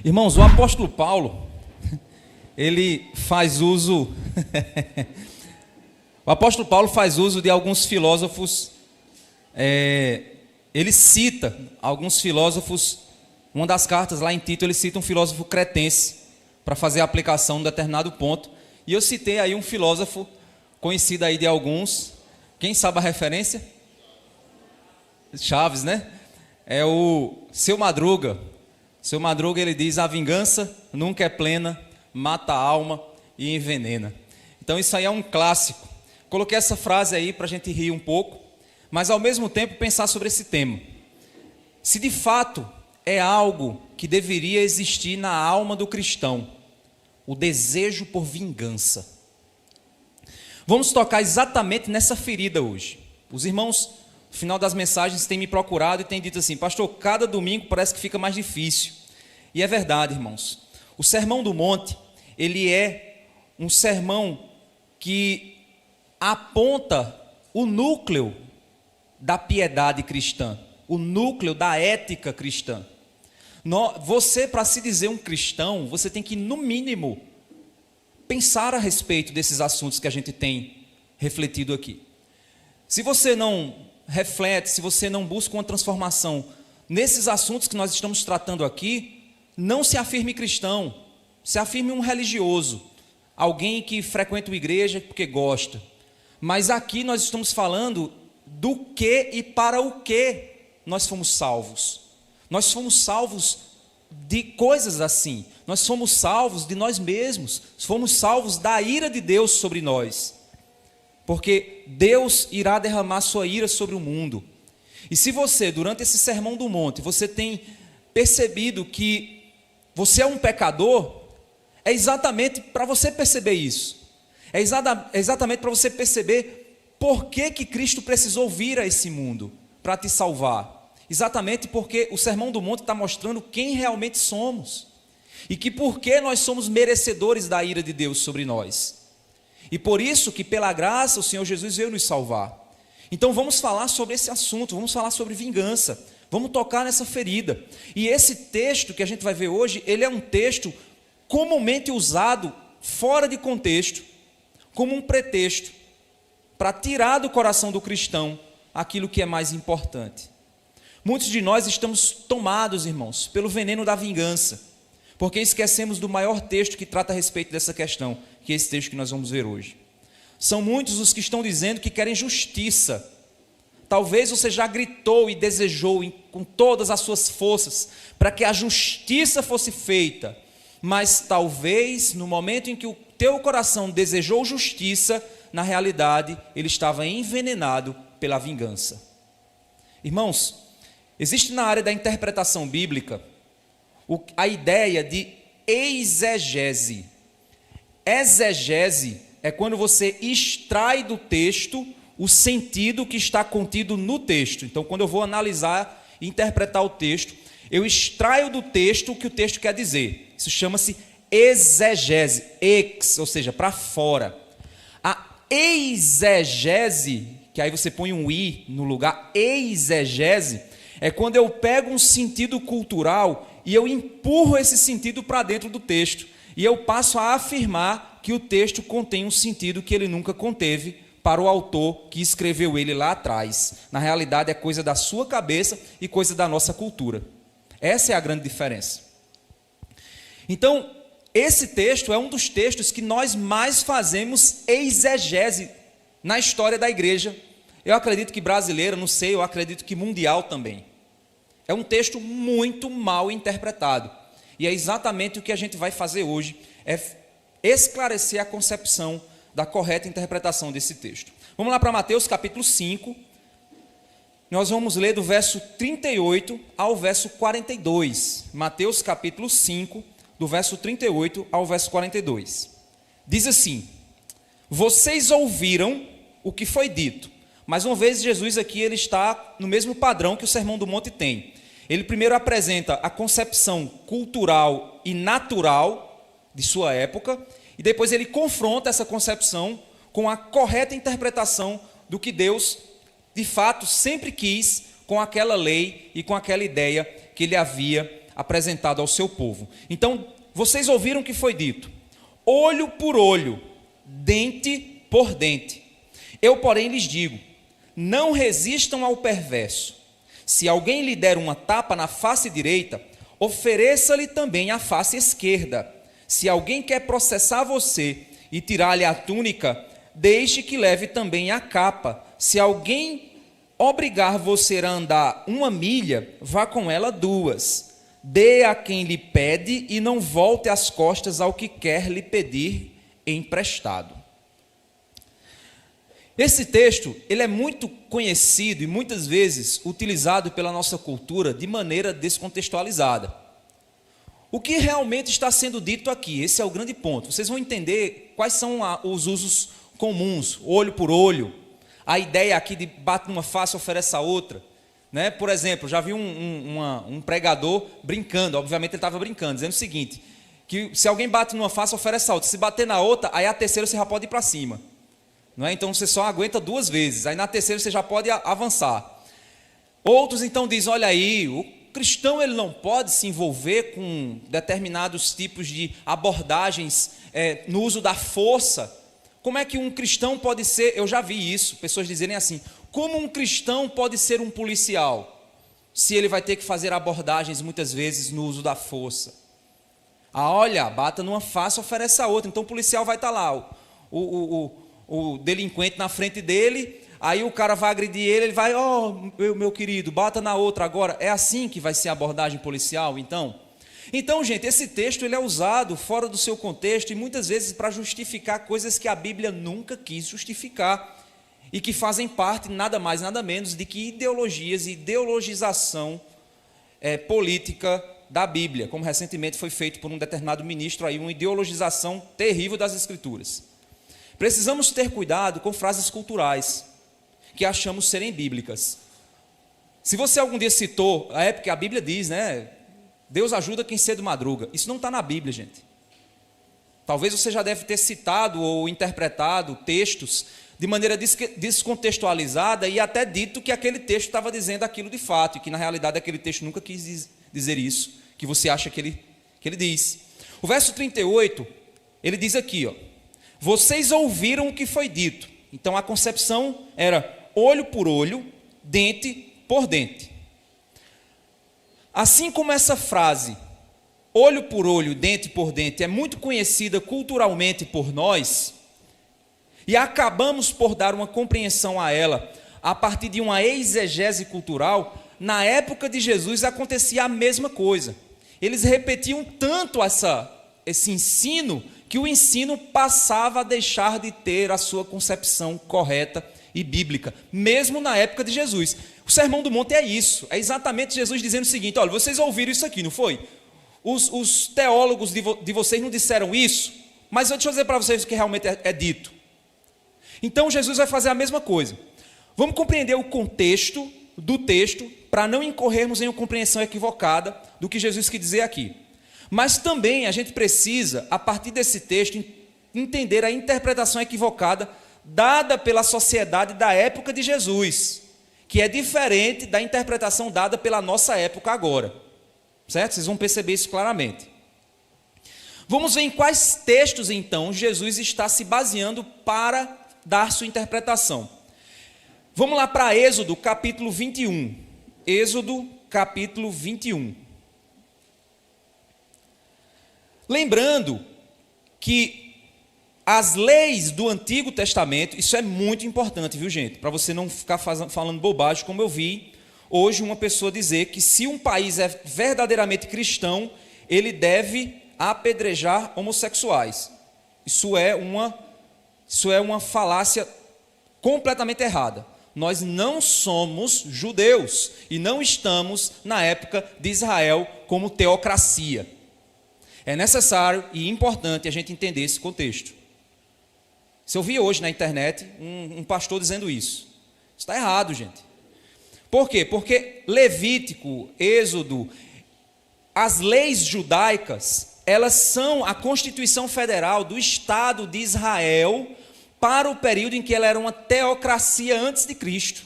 Irmãos, o apóstolo Paulo, ele faz uso... O apóstolo Paulo faz uso de alguns filósofos, ele cita alguns filósofos, uma das cartas lá em Tito, ele cita um filósofo cretense, para fazer a aplicação de um determinado ponto, e eu citei aí um filósofo, conhecido aí de alguns, quem sabe a referência? Chaves, né? É o Seu Madruga. Seu Madruga, ele diz: a vingança nunca é plena, mata a alma e envenena. Então isso aí é um clássico. Coloquei essa frase aí para a gente rir um pouco, mas ao mesmo tempo pensar sobre esse tema. Se de fato é algo que deveria existir na alma do cristão, o desejo por vingança. Vamos tocar exatamente nessa ferida hoje. Os irmãos, no final das mensagens, têm me procurado e têm dito assim: pastor, cada domingo parece que fica mais difícil. E é verdade, irmãos. O Sermão do Monte, ele é um sermão que aponta o núcleo da piedade cristã, o núcleo da ética cristã. Você, para se dizer um cristão, você tem que, no mínimo, pensar a respeito desses assuntos que a gente tem refletido aqui. Se você não reflete, se você não busca uma transformação nesses assuntos que nós estamos tratando aqui, não se afirme cristão, se afirme um religioso, alguém que frequenta a igreja porque gosta. Mas aqui nós estamos falando do que e para o que nós fomos salvos. Nós fomos salvos de coisas assim. Nós fomos salvos de nós mesmos. Fomos salvos da ira de Deus sobre nós. Porque Deus irá derramar sua ira sobre o mundo. E se você, durante esse sermão do monte, você tem percebido que você é um pecador, é exatamente para você perceber isso. É exatamente para você perceber por que Cristo precisou vir a esse mundo para te salvar. Exatamente porque o Sermão do Monte está mostrando quem realmente somos. E que por que nós somos merecedores da ira de Deus sobre nós. E por isso que pela graça o Senhor Jesus veio nos salvar. Então vamos falar sobre esse assunto, vamos falar sobre vingança. Vamos tocar nessa ferida. E esse texto que a gente vai ver hoje, ele é um texto comumente usado fora de contexto, como um pretexto para tirar do coração do cristão aquilo que é mais importante. Muitos de nós estamos tomados, irmãos, pelo veneno da vingança, porque esquecemos do maior texto que trata a respeito dessa questão, que é esse texto que nós vamos ver hoje. São muitos os que estão dizendo que querem justiça. Talvez você já gritou e desejou com todas as suas forças para que a justiça fosse feita, mas talvez no momento em que o teu coração desejou justiça, na realidade ele estava envenenado pela vingança. Irmãos, existe na área da interpretação bíblica a ideia de exegese. Exegese é quando você extrai do texto o sentido que está contido no texto. Então, quando eu vou analisar e interpretar o texto, eu extraio do texto o que o texto quer dizer. Isso chama-se exegese, ou seja, para fora. A exegese, que aí você põe um i no lugar, exegese, é quando eu pego um sentido cultural e eu empurro esse sentido para dentro do texto. E eu passo a afirmar que o texto contém um sentido que ele nunca conteve para o autor que escreveu ele lá atrás. Na realidade é coisa da sua cabeça e coisa da nossa cultura. Essa é a grande diferença. Então, esse texto é um dos textos que nós mais fazemos exegese na história da igreja. Eu acredito que brasileira, não sei, eu acredito que mundial também. É um texto muito mal interpretado. E é exatamente o que a gente vai fazer hoje, é esclarecer a concepção da correta interpretação desse texto. Vamos lá para Mateus capítulo 5. Nós vamos ler do verso 38 ao verso 42. Mateus capítulo 5, do verso 38 ao verso 42. Diz assim: vocês ouviram o que foi dito. Mais uma vez, Jesus aqui ele está no mesmo padrão que o Sermão do Monte tem. Ele primeiro apresenta a concepção cultural e natural de sua época, e depois ele confronta essa concepção com a correta interpretação do que Deus, de fato, sempre quis com aquela lei e com aquela ideia que ele havia apresentado ao seu povo. Então, vocês ouviram o que foi dito: olho por olho, dente por dente. Eu, porém, lhes digo: não resistam ao perverso. Se alguém lhe der uma tapa na face direita, ofereça-lhe também a face esquerda. Se alguém quer processar você e tirar-lhe a túnica, deixe que leve também a capa. Se alguém obrigar você a andar 1 milha, vá com ela 2. Dê a quem lhe pede e não volte as costas ao que quer lhe pedir emprestado. Esse texto, ele é muito conhecido e muitas vezes utilizado pela nossa cultura de maneira descontextualizada. O que realmente está sendo dito aqui? Esse é o grande ponto. Vocês vão entender quais são os usos comuns, olho por olho. A ideia aqui de bate numa face, oferece a outra. Né? Por exemplo, já vi um pregador brincando, obviamente ele estava brincando, dizendo o seguinte, que se alguém bate numa face, oferece a outra. Se bater na outra, aí a terceira você já pode ir para cima. Não é? Então você só aguenta 2 vezes, aí na terceira você já pode avançar. Outros então dizem, olha aí, o cristão ele não pode se envolver com determinados tipos de abordagens no uso da força. Como é que um cristão pode ser, eu já vi isso, pessoas dizerem assim, como um cristão pode ser um policial, se ele vai ter que fazer abordagens muitas vezes no uso da força? Olha, bata numa face, oferece a outra, então o policial vai estar lá, o delinquente na frente dele, aí o cara vai agredir ele, ele vai, meu querido, bata na outra agora. É assim que vai ser a abordagem policial, então? Então, gente, esse texto ele é usado fora do seu contexto e muitas vezes para justificar coisas que a Bíblia nunca quis justificar e que fazem parte, nada mais, nada menos, de que ideologias e ideologização política da Bíblia, como recentemente foi feito por um determinado ministro, aí, uma ideologização terrível das Escrituras. Precisamos ter cuidado com frases culturais que achamos serem bíblicas. Se você algum dia citou, a época que a Bíblia diz, né? Deus ajuda quem cedo madruga. Isso não está na Bíblia, gente. Talvez você já deve ter citado ou interpretado textos de maneira descontextualizada e até dito que aquele texto estava dizendo aquilo de fato, e que na realidade aquele texto nunca quis dizer isso, que você acha que ele diz. O verso 38, ele diz aqui, vocês ouviram o que foi dito. Então a concepção era olho por olho, dente por dente. Assim como essa frase, olho por olho, dente por dente, é muito conhecida culturalmente por nós, e acabamos por dar uma compreensão a ela a partir de uma exegese cultural, na época de Jesus acontecia a mesma coisa. Eles repetiam tanto esse ensino, que o ensino passava a deixar de ter a sua concepção correta e bíblica, mesmo na época de Jesus. O Sermão do Monte é isso, é exatamente Jesus dizendo o seguinte, olha, vocês ouviram isso aqui, não foi? Os teólogos de vocês não disseram isso, mas deixa eu dizer para vocês o que realmente é dito. Então Jesus vai fazer a mesma coisa. Vamos compreender o contexto do texto, para não incorrermos em uma compreensão equivocada do que Jesus quis dizer aqui. Mas também a gente precisa, a partir desse texto, entender a interpretação equivocada dada pela sociedade da época de Jesus, que é diferente da interpretação dada pela nossa época agora. Certo? Vocês vão perceber isso claramente. Vamos ver em quais textos, então, Jesus está se baseando para dar sua interpretação. Vamos lá para Êxodo, capítulo 21. Êxodo, capítulo 21. Lembrando que as leis do Antigo Testamento, isso é muito importante, viu, gente? Para você não ficar falando bobagem, como eu vi hoje uma pessoa dizer que se um país é verdadeiramente cristão, ele deve apedrejar homossexuais. Isso é uma falácia completamente errada. Nós não somos judeus e não estamos na época de Israel como teocracia. É necessário e importante a gente entender esse contexto. Se eu vi hoje na internet um pastor dizendo isso. Isso está errado, gente. Por quê? Porque Levítico, Êxodo, as leis judaicas, elas são a Constituição Federal do Estado de Israel para o período em que ela era uma teocracia antes de Cristo.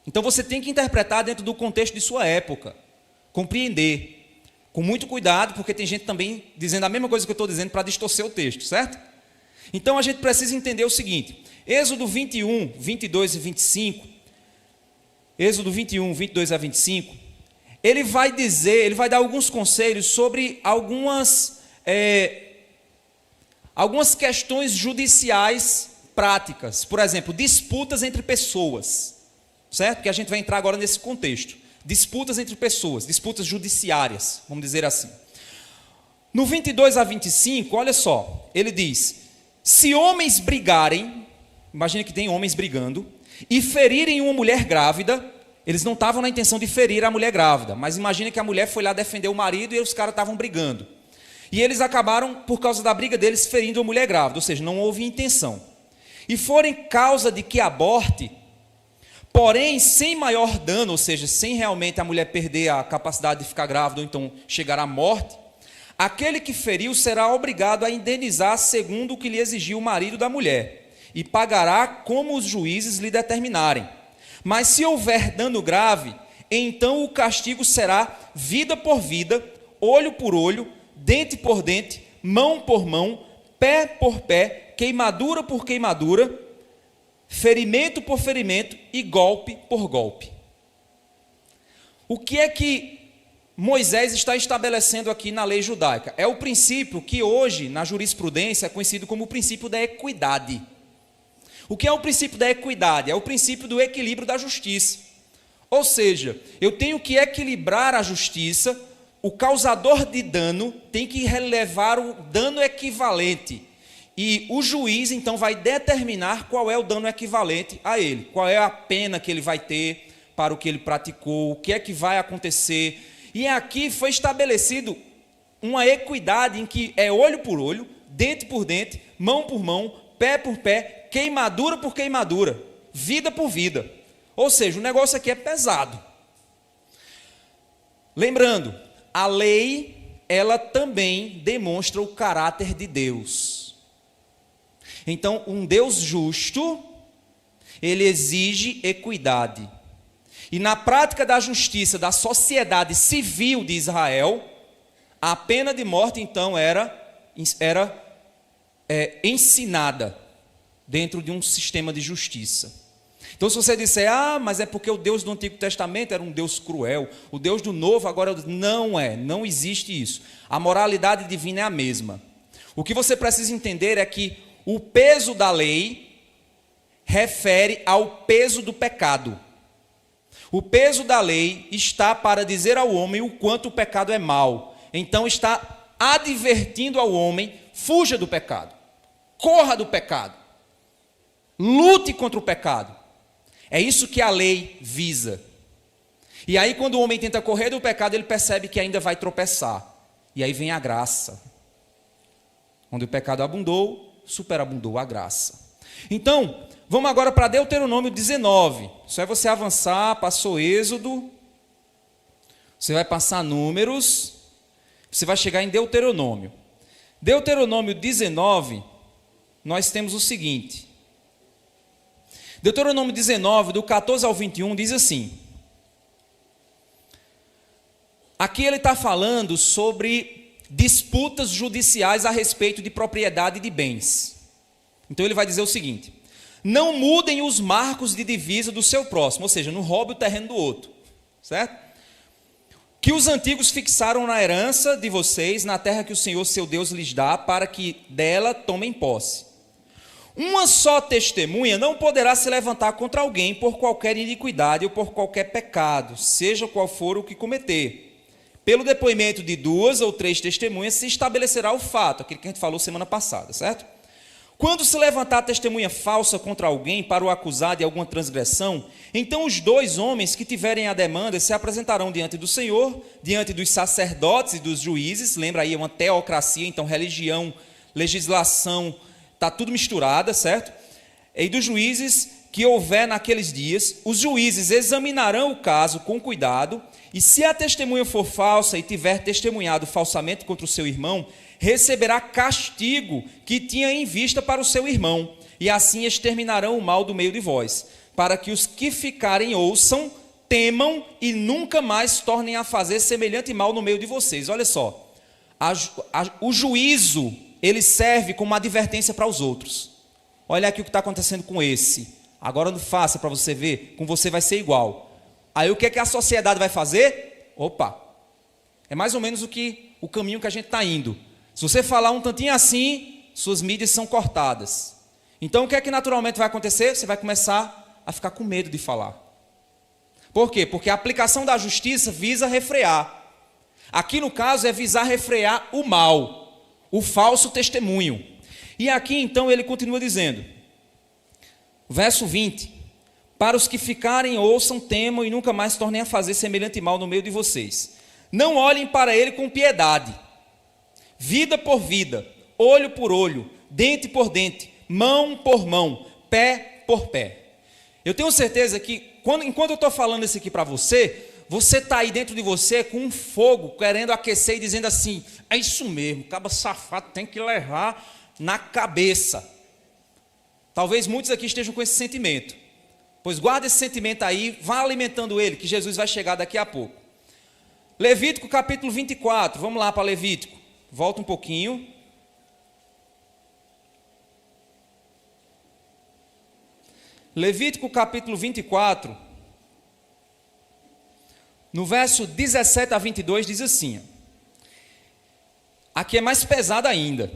Então você tem que interpretar dentro do contexto de sua época, compreender. Com muito cuidado, porque tem gente também dizendo a mesma coisa que eu estou dizendo para distorcer o texto, certo? Então a gente precisa entender o seguinte: Êxodo 21, 22 e 25, Êxodo 21, 22 a 25, ele vai dar alguns conselhos sobre algumas questões judiciais práticas. Por exemplo, disputas entre pessoas, certo? Que a gente vai entrar agora nesse contexto. Disputas entre pessoas, disputas judiciárias, vamos dizer assim. No 22 a 25, olha só, ele diz: se homens brigarem, imagine que tem homens brigando, e ferirem uma mulher grávida, eles não estavam na intenção de ferir a mulher grávida, mas imagine que a mulher foi lá defender o marido e os caras estavam brigando. E eles acabaram, por causa da briga deles, ferindo a mulher grávida, ou seja, não houve intenção. E forem causa de que aborte, porém sem maior dano, ou seja, sem realmente a mulher perder a capacidade de ficar grávida ou então chegar à morte, aquele que feriu será obrigado a indenizar segundo o que lhe exigiu o marido da mulher, e pagará como os juízes lhe determinarem. Mas se houver dano grave, então o castigo será vida por vida, olho por olho, dente por dente, mão por mão, pé por pé, queimadura por queimadura, ferimento por ferimento e golpe por golpe. O que é que Moisés está estabelecendo aqui na lei judaica? É o princípio que hoje, na jurisprudência, é conhecido como o princípio da equidade. O que é o princípio da equidade? É o princípio do equilíbrio da justiça. Ou seja, eu tenho que equilibrar a justiça, o causador de dano tem que relevar o dano equivalente. E o juiz, então, vai determinar qual é o dano equivalente a ele. Qual é a pena que ele vai ter para o que ele praticou, o que é que vai acontecer. E aqui foi estabelecido uma equidade em que é olho por olho, dente por dente, mão por mão, pé por pé, queimadura por queimadura, vida por vida. Ou seja, o negócio aqui é pesado. Lembrando, a lei, ela também demonstra o caráter de Deus. Então, um Deus justo, ele exige equidade. E na prática da justiça da sociedade civil de Israel, a pena de morte, então, era ensinada dentro de um sistema de justiça. Então, se você disser, mas é porque o Deus do Antigo Testamento era um Deus cruel, o Deus do Novo agora não existe isso. A moralidade divina é a mesma. O que você precisa entender é que o peso da lei refere ao peso do pecado. O peso da lei está para dizer ao homem o quanto o pecado é mau. Então está advertindo ao homem, fuja do pecado, corra do pecado, lute contra o pecado. É isso que a lei visa. E aí quando o homem tenta correr do pecado, ele percebe que ainda vai tropeçar. E aí vem a graça. Onde o pecado abundou, superabundou a graça. Então, vamos agora para Deuteronômio 19. Só é você avançar, passou Êxodo, você vai passar Números, você vai chegar em Deuteronômio. Deuteronômio 19, nós temos o seguinte. Deuteronômio 19, do 14 ao 21, diz assim. Aqui ele está falando sobre disputas judiciais a respeito de propriedade de bens. Então ele vai dizer o seguinte: não mudem os marcos de divisa do seu próximo, ou seja, não roube o terreno do outro, certo? Que os antigos fixaram na herança de vocês, na terra que o Senhor seu Deus lhes dá, para que dela tomem posse. Uma só testemunha não poderá se levantar contra alguém por qualquer iniquidade ou por qualquer pecado, seja qual for o que cometer. Pelo depoimento de 2 ou 3 testemunhas se estabelecerá o fato, aquele que a gente falou semana passada, certo? Quando se levantar testemunha falsa contra alguém para o acusar de alguma transgressão, então os 2 homens que tiverem a demanda se apresentarão diante do Senhor, diante dos sacerdotes e dos juízes. Lembra aí, é uma teocracia, então religião, legislação, está tudo misturada, certo? E dos juízes que houver naqueles dias, os juízes examinarão o caso com cuidado, e se a testemunha for falsa e tiver testemunhado falsamente contra o seu irmão, receberá castigo que tinha em vista para o seu irmão, e assim exterminarão o mal do meio de vós, para que os que ficarem ouçam temam e nunca mais tornem a fazer semelhante mal no meio de vocês. Olha só, o juízo, ele serve como advertência para os outros. Olha aqui o que está acontecendo com esse. Agora não faça para você ver, com você vai ser igual. Aí o que é que a sociedade vai fazer? Opa, é mais ou menos o caminho que a gente está indo. Se você falar um tantinho assim, suas mídias são cortadas. Então o que é que naturalmente vai acontecer? Você vai começar a ficar com medo de falar. Por quê? Porque a aplicação da justiça visa refrear. Aqui no caso é visar refrear o mal, o falso testemunho. E aqui então ele continua dizendo, verso 20: para os que ficarem, ouçam, temam e nunca mais tornem a fazer semelhante mal no meio de vocês. Não olhem para ele com piedade, vida por vida, olho por olho, dente por dente, mão por mão, pé por pé. Eu tenho certeza que enquanto eu estou falando isso aqui para você, você está aí dentro de você com um fogo, querendo aquecer e dizendo assim, é isso mesmo, caba safado tem que levar na cabeça. Talvez muitos aqui estejam com esse sentimento. Pois guarda esse sentimento aí, vá alimentando ele, que Jesus vai chegar daqui a pouco. Levítico capítulo 24, vamos lá para Levítico. Volta um pouquinho. Levítico capítulo 24, no verso 17 a 22 diz assim, aqui é mais pesado ainda,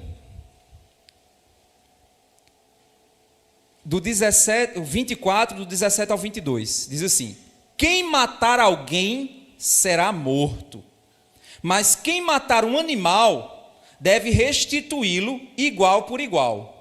do 24, do 17 ao 22, diz assim, quem matar alguém será morto, mas quem matar um animal deve restituí-lo igual por igual.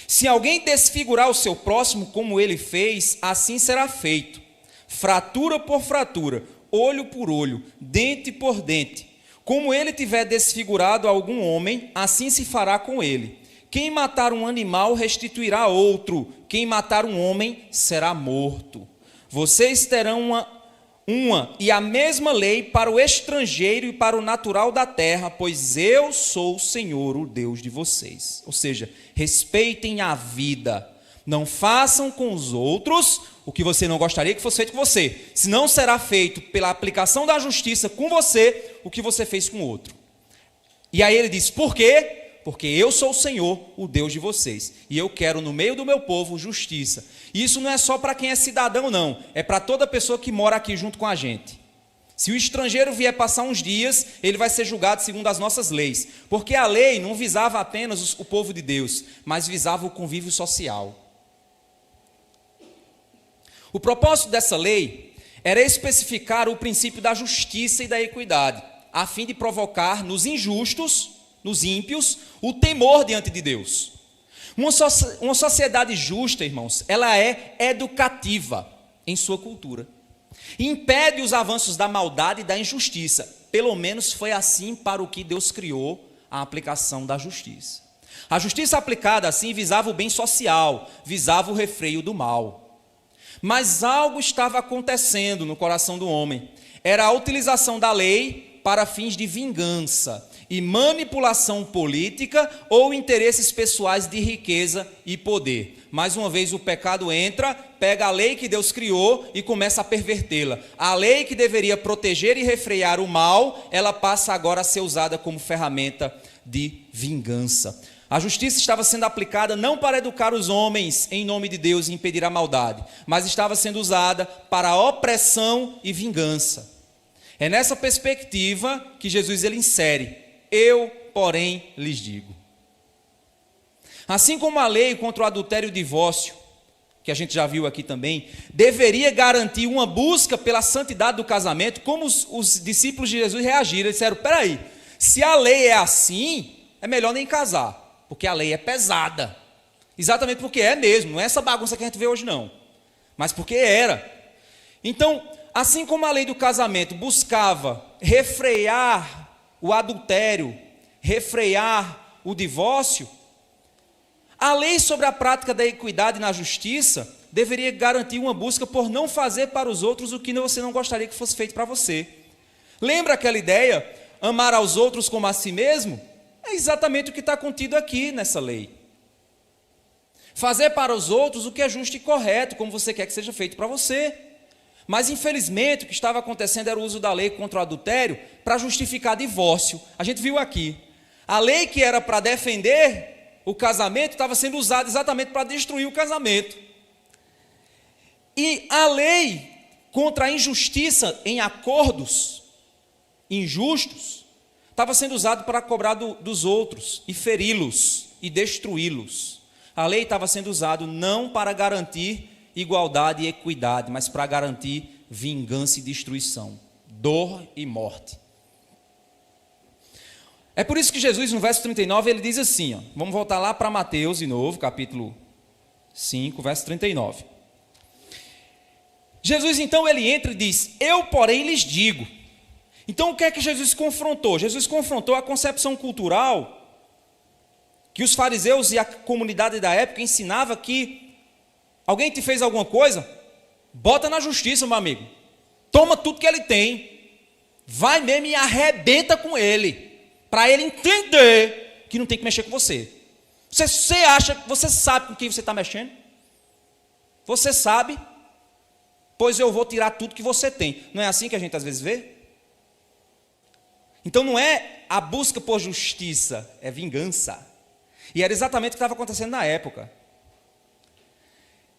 Se alguém desfigurar o seu próximo como ele fez, assim será feito, fratura por fratura, olho por olho, dente por dente. Como ele tiver desfigurado algum homem, assim se fará com ele. Quem matar um animal restituirá outro, quem matar um homem será morto. Vocês terão uma e a mesma lei para o estrangeiro e para o natural da terra, pois eu sou o Senhor, o Deus de vocês. Ou seja, respeitem a vida. Não façam com os outros o que você não gostaria que fosse feito com você. Senão será feito pela aplicação da justiça com você o que você fez com o outro. E aí ele diz, por quê? Porque eu sou o Senhor, o Deus de vocês. E eu quero no meio do meu povo justiça. E isso não é só para quem é cidadão, não. É para toda pessoa que mora aqui junto com a gente. Se o estrangeiro vier passar uns dias, ele vai ser julgado segundo as nossas leis. Porque a lei não visava apenas o povo de Deus, mas visava o convívio social. O propósito dessa lei era especificar o princípio da justiça e da equidade, a fim de provocar nos injustos, nos ímpios, o temor diante de Deus. Uma sociedade justa, irmãos, ela é educativa em sua cultura. Impede os avanços da maldade e da injustiça. Pelo menos foi assim para o que Deus criou a aplicação da justiça. A justiça aplicada assim visava o bem social, visava o refreio do mal. Mas algo estava acontecendo no coração do homem. Era a utilização da lei para fins de vingança e manipulação política ou interesses pessoais de riqueza e poder. Mais uma vez o pecado entra, pega a lei que Deus criou e começa a pervertê-la. A lei que deveria proteger e refrear o mal, ela passa agora a ser usada como ferramenta de vingança. A justiça estava sendo aplicada não para educar os homens em nome de Deus e impedir a maldade, mas estava sendo usada para opressão e vingança. É nessa perspectiva que Jesus ele insere: eu, porém, lhes digo. Assim como a lei contra o adultério e o divórcio, que a gente já viu aqui também, deveria garantir uma busca pela santidade do casamento, como os discípulos de Jesus reagiram. Eles disseram, peraí, se a lei é assim, é melhor nem casar, porque a lei é pesada. Exatamente porque é mesmo, não é essa bagunça que a gente vê hoje não, mas porque era. Então, assim como a lei do casamento buscava refrear o adultério, refrear o divórcio, a lei sobre a prática da equidade na justiça deveria garantir uma busca por não fazer para os outros o que você não gostaria que fosse feito para você. Lembra aquela ideia? Amar aos outros como a si mesmo? É exatamente o que está contido aqui nessa lei. Fazer para os outros o que é justo e correto, como você quer que seja feito para você. Mas, infelizmente, o que estava acontecendo era o uso da lei contra o adultério para justificar divórcio. A gente viu aqui. A lei que era para defender o casamento estava sendo usada exatamente para destruir o casamento. E a lei contra a injustiça em acordos injustos estava sendo usada para cobrar dos outros e feri-los e destruí-los. A lei estava sendo usada não para garantir igualdade e equidade, mas para garantir vingança e destruição, dor e morte. É por isso que Jesus, no verso 39, ele diz assim, ó, vamos voltar lá para Mateus de novo, capítulo 5, verso 39. Jesus, então, ele entra e diz, eu, porém, lhes digo. Então, o que é que Jesus confrontou? Jesus confrontou a concepção cultural que os fariseus e a comunidade da época ensinava que alguém te fez alguma coisa, bota na justiça, meu amigo. Toma tudo que ele tem. Vai mesmo e arrebenta com ele. Para ele entender que não tem que mexer com você. Você acha, você sabe com quem você está mexendo? Você sabe? Pois eu vou tirar tudo que você tem. Não é assim que a gente às vezes vê? Então não é a busca por justiça, é vingança. E era exatamente o que estava acontecendo na época.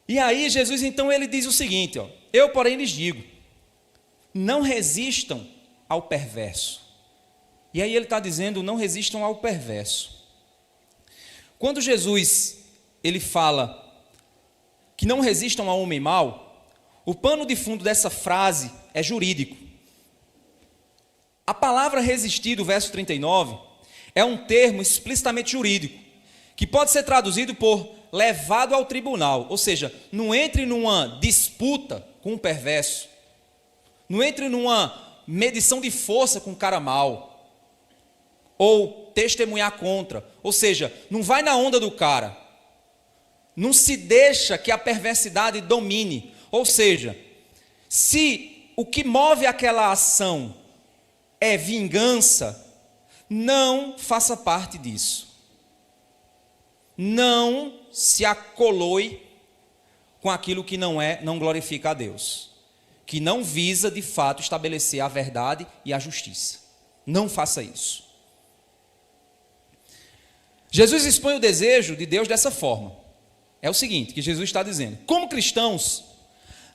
E aí Jesus então ele diz o seguinte, ó, eu porém lhes digo, não resistam ao perverso. E aí ele está dizendo, não resistam ao perverso. Quando Jesus ele fala que não resistam ao homem mau, o pano de fundo dessa frase é jurídico. A palavra resistir do verso 39 é um termo explicitamente jurídico, que pode ser traduzido por levado ao tribunal, ou seja, não entre numa disputa com o perverso, não entre numa medição de força com o cara mau, ou testemunhar contra, ou seja, não vai na onda do cara, não se deixa que a perversidade domine, ou seja, se o que move aquela ação é vingança, não faça parte disso. Não se acoloe com aquilo que não glorifica a Deus, que não visa de fato estabelecer a verdade e a justiça. Não faça isso. Jesus expõe o desejo de Deus dessa forma. É o seguinte que Jesus está dizendo: como cristãos,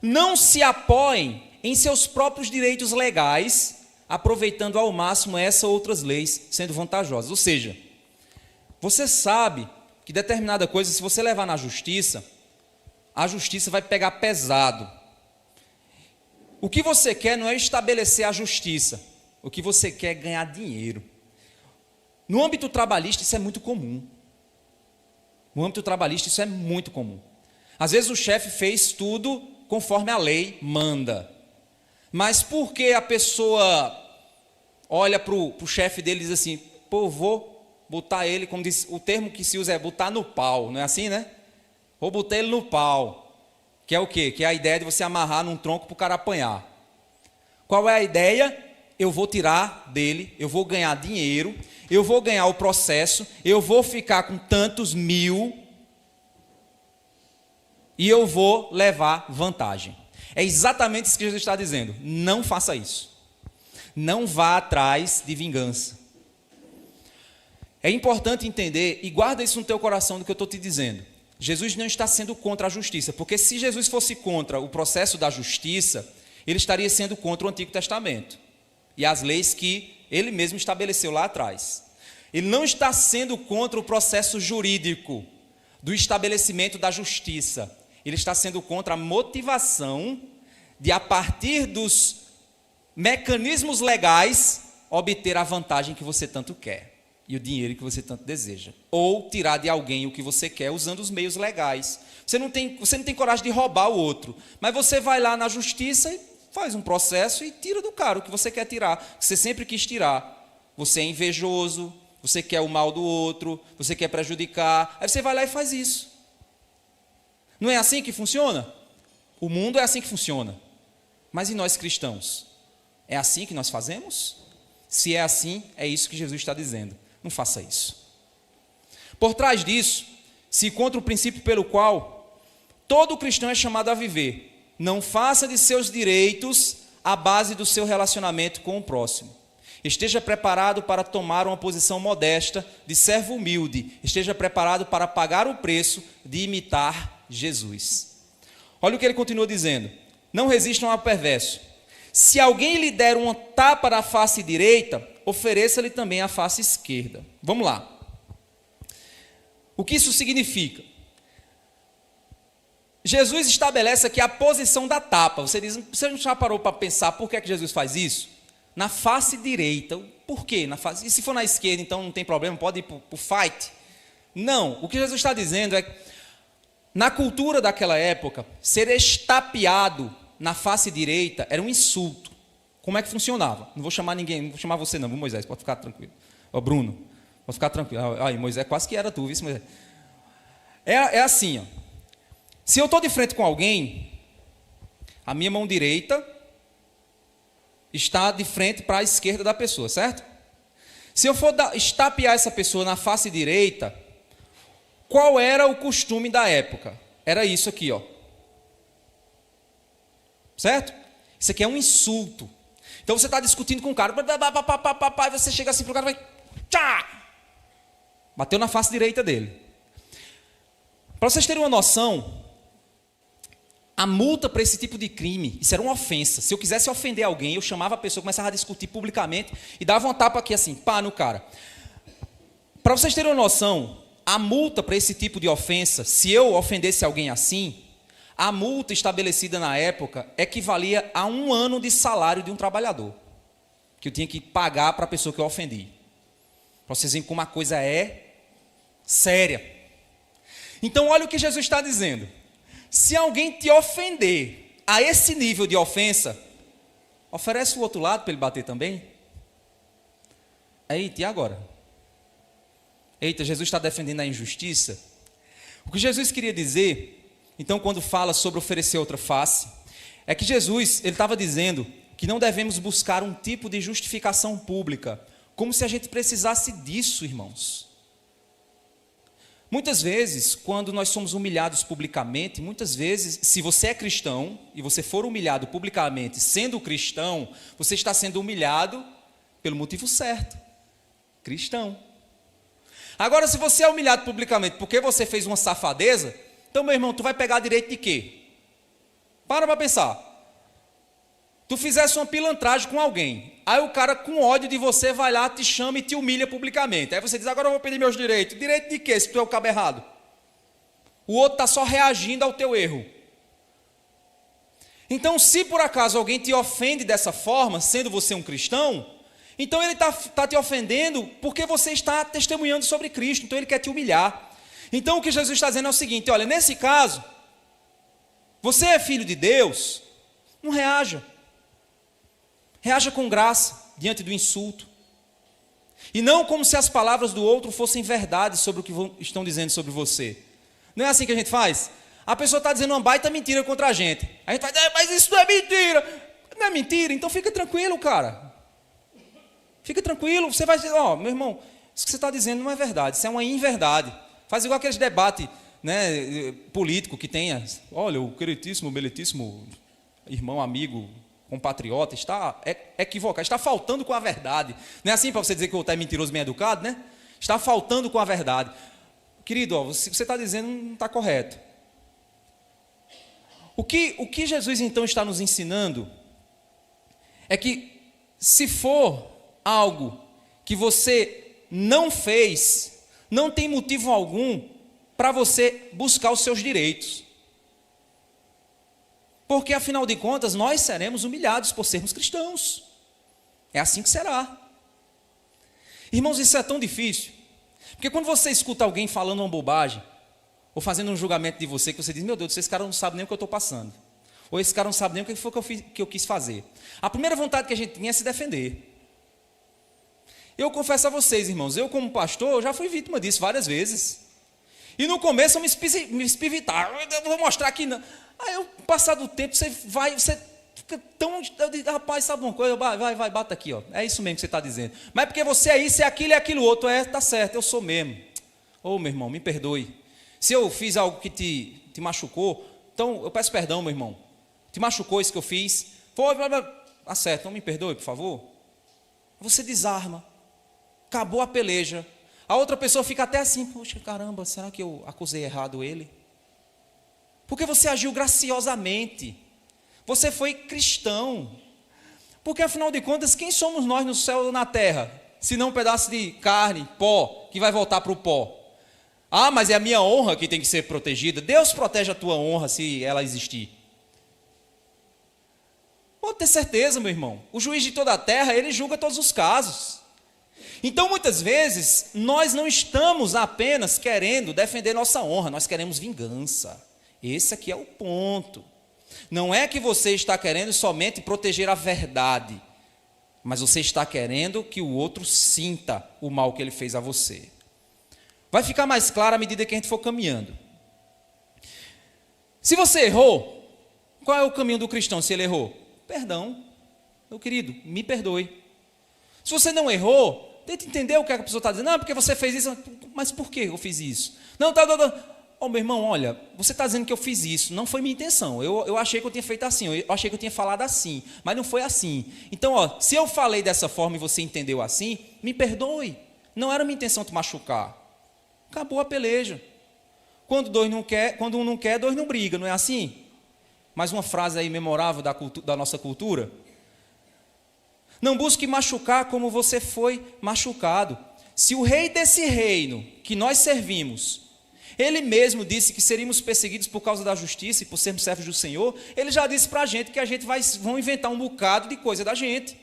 não se apoiem em seus próprios direitos legais, aproveitando ao máximo essa ou outras leis, sendo vantajosas. Ou seja, você sabe que determinada coisa, se você levar na justiça, a justiça vai pegar pesado. O que você quer não é estabelecer a justiça, o que você quer é ganhar dinheiro. No âmbito trabalhista isso é muito comum. No âmbito trabalhista isso é muito comum. Às vezes o chefe fez tudo conforme a lei manda. Mas por que a pessoa olha para o chefe dele e diz assim, pô, vou botar ele, como diz, o termo que se usa é botar no pau, não é assim, né? Vou botar ele no pau, que é o quê? Que é a ideia de você amarrar num tronco para o cara apanhar. Qual é a ideia? Eu vou tirar dele, eu vou ganhar dinheiro, eu vou ganhar o processo, eu vou ficar com tantos mil e eu vou levar vantagem. É exatamente isso que Jesus está dizendo. Não faça isso. Não vá atrás de vingança. É importante entender, e guarda isso no teu coração do que eu estou te dizendo. Jesus não está sendo contra a justiça, porque se Jesus fosse contra o processo da justiça, ele estaria sendo contra o Antigo Testamento e as leis que ele mesmo estabeleceu lá atrás. Ele não está sendo contra o processo jurídico do estabelecimento da justiça. Ele está sendo contra a motivação de, a partir dos mecanismos legais, obter a vantagem que você tanto quer e o dinheiro que você tanto deseja, ou tirar de alguém o que você quer usando os meios legais. Você não tem coragem de roubar o outro, mas você vai lá na justiça e faz um processo e tira do cara o que você quer tirar, que você sempre quis tirar. Você é invejoso, você quer o mal do outro, você quer prejudicar, aí você vai lá e faz isso. Não é assim que funciona? O mundo é assim que funciona. Mas e nós cristãos? É assim que nós fazemos? Se é assim, é isso que Jesus está dizendo. Não faça isso. Por trás disso, se encontra o princípio pelo qual todo cristão é chamado a viver. não faça de seus direitos a base do seu relacionamento com o próximo. Esteja preparado para tomar uma posição modesta de servo humilde. Esteja preparado para pagar o preço de imitar Jesus. Olha o que ele continua dizendo. Não resistam ao perverso. Se alguém lhe der uma tapa na face direita, ofereça-lhe também a face esquerda. Vamos lá. O que isso significa? Jesus estabelece aqui a posição da tapa. Você não já parou para pensar por que é que Jesus faz isso? Na face direita. Por quê? E se for na esquerda, então não tem problema, pode ir para o fight? Não. O que Jesus está dizendo é que, na cultura daquela época, ser estapeado na face direita era um insulto. Como é que funcionava? Não vou chamar ninguém, não vou chamar você não, Moisés, pode ficar tranquilo. Ó, Bruno, pode ficar tranquilo. Aí, Moisés, quase que era tu, viu, Moisés? É assim, ó. Se eu estou de frente com alguém, a minha mão direita está de frente para a esquerda da pessoa, certo? Se eu for estapear essa pessoa na face direita, qual era o costume da época? Era isso aqui, ó. Certo? Isso aqui é um insulto. Então você está discutindo com o cara, e você chega assim para o cara e vai, tchá! Bateu na face direita dele. Para vocês terem uma noção, a multa para esse tipo de crime, isso era uma ofensa. Se eu quisesse ofender alguém, eu chamava a pessoa, começava a discutir publicamente e dava uma tapa aqui assim, pá, no cara. Para vocês terem uma noção, a multa para esse tipo de ofensa, se eu ofendesse alguém assim, a multa estabelecida na época equivalia a 1 ano de salário de um trabalhador, que eu tinha que pagar para a pessoa que eu ofendi. Para vocês verem como a coisa é séria. Então olha o que Jesus está dizendo. Se alguém te ofender a esse nível de ofensa, oferece o outro lado para ele bater também. Eita, e agora? Eita, Jesus está defendendo a injustiça? O que Jesus queria dizer, então, quando fala sobre oferecer outra face, é que Jesus, ele estava dizendo que não devemos buscar um tipo de justificação pública, como se a gente precisasse disso, irmãos. Muitas vezes, quando nós somos humilhados publicamente, muitas vezes, se você é cristão e você for humilhado publicamente sendo cristão, você está sendo humilhado pelo motivo certo, cristão. Agora, se você é humilhado publicamente porque você fez uma safadeza, então, meu irmão, tu vai pegar direito de quê? Para pensar. Tu fizesse uma pilantragem com alguém, aí o cara com ódio de você vai lá, te chama e te humilha publicamente. Aí você diz, agora eu vou pedir meus direitos. Direito de quê, se tu é o cabo errado? O outro está só reagindo ao teu erro. Então, se por acaso alguém te ofende dessa forma, sendo você um cristão, então ele está te ofendendo porque você está testemunhando sobre Cristo, então ele quer te humilhar. Então o que Jesus está dizendo é o seguinte, olha, nesse caso, você é filho de Deus, não reaja. Reaja com graça diante do insulto. E não como se as palavras do outro fossem verdade sobre o que estão dizendo sobre você. Não é assim que a gente faz? A pessoa está dizendo uma baita mentira contra a gente. A gente faz, mas isso não é mentira. Não é mentira? Então fica tranquilo, cara. Fica tranquilo. Você vai dizer, ó, meu irmão, isso que você está dizendo não é verdade. Isso é uma inverdade. Faz igual aqueles debates, né, político que tenha. Olha, o queridíssimo, meletíssimo irmão, amigo, compatriota, está equivocado, está faltando com a verdade. Não é assim para você dizer que o outro é mentiroso, bem educado, né? Está faltando com a verdade. Querido, ó, o que você está dizendo não está correto. O que Jesus então está nos ensinando é que se for algo que você não fez, não tem motivo algum para você buscar os seus direitos. Porque, afinal de contas, nós seremos humilhados por sermos cristãos. É assim que será. Irmãos, isso é tão difícil. Porque quando você escuta alguém falando uma bobagem, ou fazendo um julgamento de você, que você diz, meu Deus, esse cara não sabe nem o que eu estou passando. Ou esse cara não sabe nem o que foi que eu quis fazer. A primeira vontade que a gente tinha é se defender. Eu confesso a vocês, irmãos, eu como pastor, já fui vítima disso várias vezes. E no começo eu me espivitava, eu vou mostrar que não. Aí, passado o tempo, você fica tão... Eu digo, rapaz, sabe uma coisa? Vai, bata aqui, ó. É isso mesmo que você está dizendo. Mas é porque você é isso, é aquilo e aquilo outro. Tá certo, eu sou mesmo. Ô, meu irmão, me perdoe. Se eu fiz algo que te machucou, então eu peço perdão, meu irmão. Te machucou isso que eu fiz? Foi, acerta, não me perdoe, por favor. Você desarma. Acabou a peleja. A outra pessoa fica até assim, poxa, caramba, será que eu acusei errado ele? Porque você agiu graciosamente. Você foi cristão. Porque afinal de contas, quem somos nós no céu ou na terra? Se não um pedaço de carne, pó, que vai voltar para o pó. Ah, mas é a minha honra que tem que ser protegida. Deus protege a tua honra se ela existir. Pode ter certeza, meu irmão. O juiz de toda a terra, ele julga todos os casos. Então, muitas vezes, nós não estamos apenas querendo defender nossa honra, nós queremos vingança. Esse aqui é o ponto. Não é que você está querendo somente proteger a verdade, mas você está querendo que o outro sinta o mal que ele fez a você. Vai ficar mais claro à medida que a gente for caminhando. Se você errou, qual é o caminho do cristão se ele errou? Perdão. Meu querido, me perdoe. Se você não errou, tente entender o que a pessoa está dizendo. Não, porque você fez isso. Mas por que eu fiz isso? Não, tá. Oh, meu irmão, olha, você está dizendo que eu fiz isso. Não foi minha intenção. Eu achei que eu tinha feito assim. Eu achei que eu tinha falado assim. Mas não foi assim. Então, se eu falei dessa forma e você entendeu assim, me perdoe. Não era minha intenção te machucar. Acabou a peleja. Quando um não quer, dois não brigam. Não é assim? Mais uma frase aí memorável da nossa cultura. Não busque machucar como você foi machucado. Se o rei desse reino que nós servimos, ele mesmo disse que seríamos perseguidos por causa da justiça e por sermos servos do Senhor, ele já disse para a gente que a gente vão inventar um bocado de coisa da gente.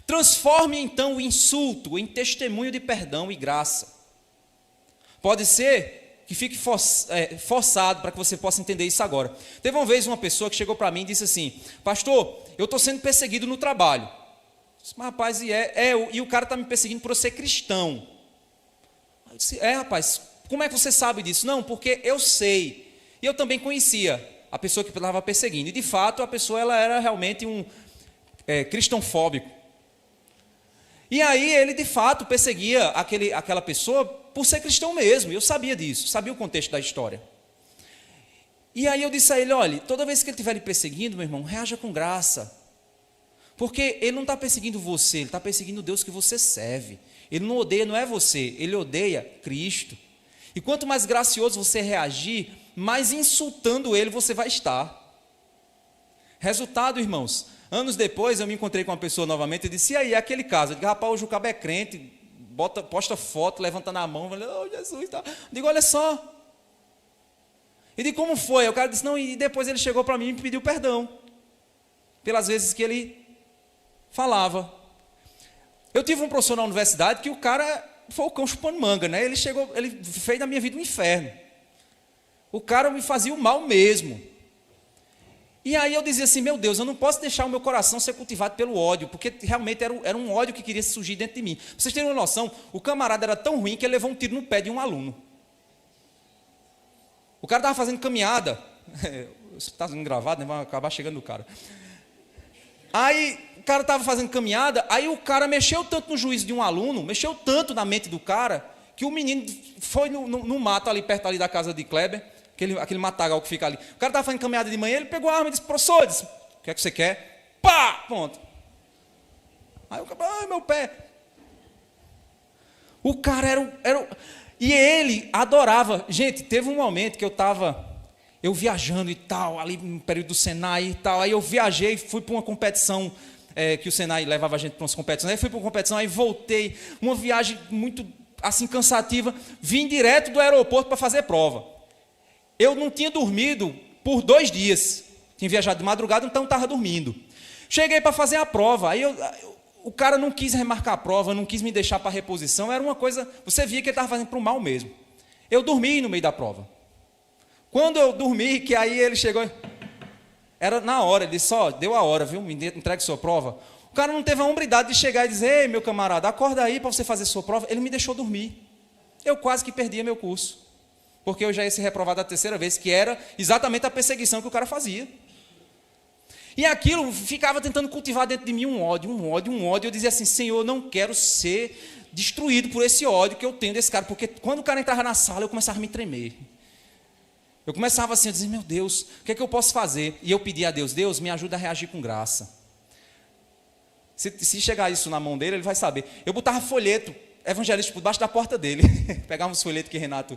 Transforme então o insulto em testemunho de perdão e graça. Pode ser que fique forçado para que você possa entender isso agora. Teve uma vez uma pessoa que chegou para mim e disse assim: pastor, eu estou sendo perseguido no trabalho. Eu disse, mas rapaz, e o cara está me perseguindo por eu ser cristão. Eu disse, rapaz, como é que você sabe disso? Não, porque eu sei. E eu também conhecia a pessoa que estava perseguindo. E de fato a pessoa ela era realmente um cristãofóbico. E aí ele de fato perseguia aquela pessoa por ser cristão mesmo. Eu sabia disso, sabia o contexto da história. E aí eu disse a ele, olha, toda vez que ele estiver lhe perseguindo, meu irmão, reaja com graça. Porque ele não está perseguindo você, ele está perseguindo o Deus que você serve. Ele não odeia, não é você, ele odeia Cristo. E quanto mais gracioso você reagir, mais insultando ele você vai estar. Resultado, irmãos, anos depois eu me encontrei com uma pessoa novamente e disse, e aí, aquele caso? Eu digo, rapaz, hoje o cabo é crente, posta foto, levanta na mão, falei, oh Jesus, tá. Eu digo, olha só. E digo, como foi? O cara disse, não, e depois ele chegou para mim e me pediu perdão, pelas vezes que ele falava. Eu tive um professor na universidade que o cara foi o cão chupando manga, né? Ele fez da minha vida um inferno. O cara me fazia o mal mesmo. E aí eu dizia assim, meu Deus, eu não posso deixar o meu coração ser cultivado pelo ódio, porque realmente era um ódio que queria surgir dentro de mim. Pra vocês terem uma noção, o camarada era tão ruim que ele levou um tiro no pé de um aluno. O cara estava fazendo caminhada, isso está sendo gravado, né? Vai acabar chegando no cara. Aí o cara estava fazendo caminhada, aí o cara mexeu tanto no juízo de um aluno, mexeu tanto na mente do cara, que o menino foi no mato ali perto ali da casa de Kleber, aquele matagal que fica ali. O cara estava fazendo caminhada de manhã, ele pegou a arma e disse, professor, o que é que você quer? Pá! Ponto. Aí o cara, ai, meu pé. O cara era. E ele adorava. Gente, teve um momento que eu viajando e tal, ali no período do Senai e tal, aí eu viajei, fui para uma competição, que o Senai levava a gente para umas competições, aí fui para uma competição, aí voltei, uma viagem muito, assim, cansativa, vim direto do aeroporto para fazer prova. Eu não tinha dormido por 2 dias, tinha viajado de madrugada, então estava dormindo. Cheguei para fazer a prova, aí o cara não quis remarcar a prova, não quis me deixar para reposição, era uma coisa, você via que ele estava fazendo para o mal mesmo. Eu dormi no meio da prova. Quando eu dormi, que aí ele chegou, era na hora, ele disse, deu a hora, viu, me entregue sua prova. O cara não teve a hombridade de chegar e dizer, ei, meu camarada, acorda aí para você fazer sua prova. Ele me deixou dormir. Eu quase que perdia meu curso, porque eu já ia ser reprovado a 3ª vez, que era exatamente a perseguição que o cara fazia. E aquilo ficava tentando cultivar dentro de mim um ódio. Eu dizia assim, Senhor, eu não quero ser destruído por esse ódio que eu tenho desse cara, porque quando o cara entrava na sala, eu começava a me tremer. Eu começava assim a dizer, meu Deus, o que é que eu posso fazer? E eu pedi a Deus, Deus, me ajuda a reagir com graça. Se chegar isso na mão dele, ele vai saber. Eu botava folheto evangelístico por baixo da porta dele. Pegava uns folhetos que Renato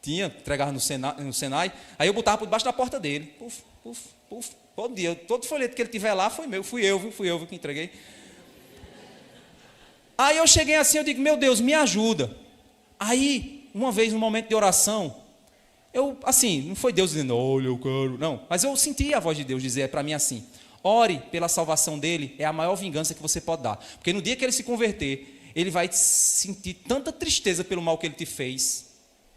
tinha, entregava no Senai. Aí eu botava por debaixo da porta dele. Puf, puf, puf. Todo dia, todo folheto que ele tiver lá foi meu. Fui eu que entreguei. Aí eu cheguei assim, eu digo, meu Deus, me ajuda. Aí, uma vez, no momento de oração, eu, assim, não foi Deus dizendo, olha, eu quero, não. Mas eu senti a voz de Deus dizer para mim assim, ore pela salvação dele, é a maior vingança que você pode dar. Porque no dia que ele se converter, ele vai sentir tanta tristeza pelo mal que ele te fez,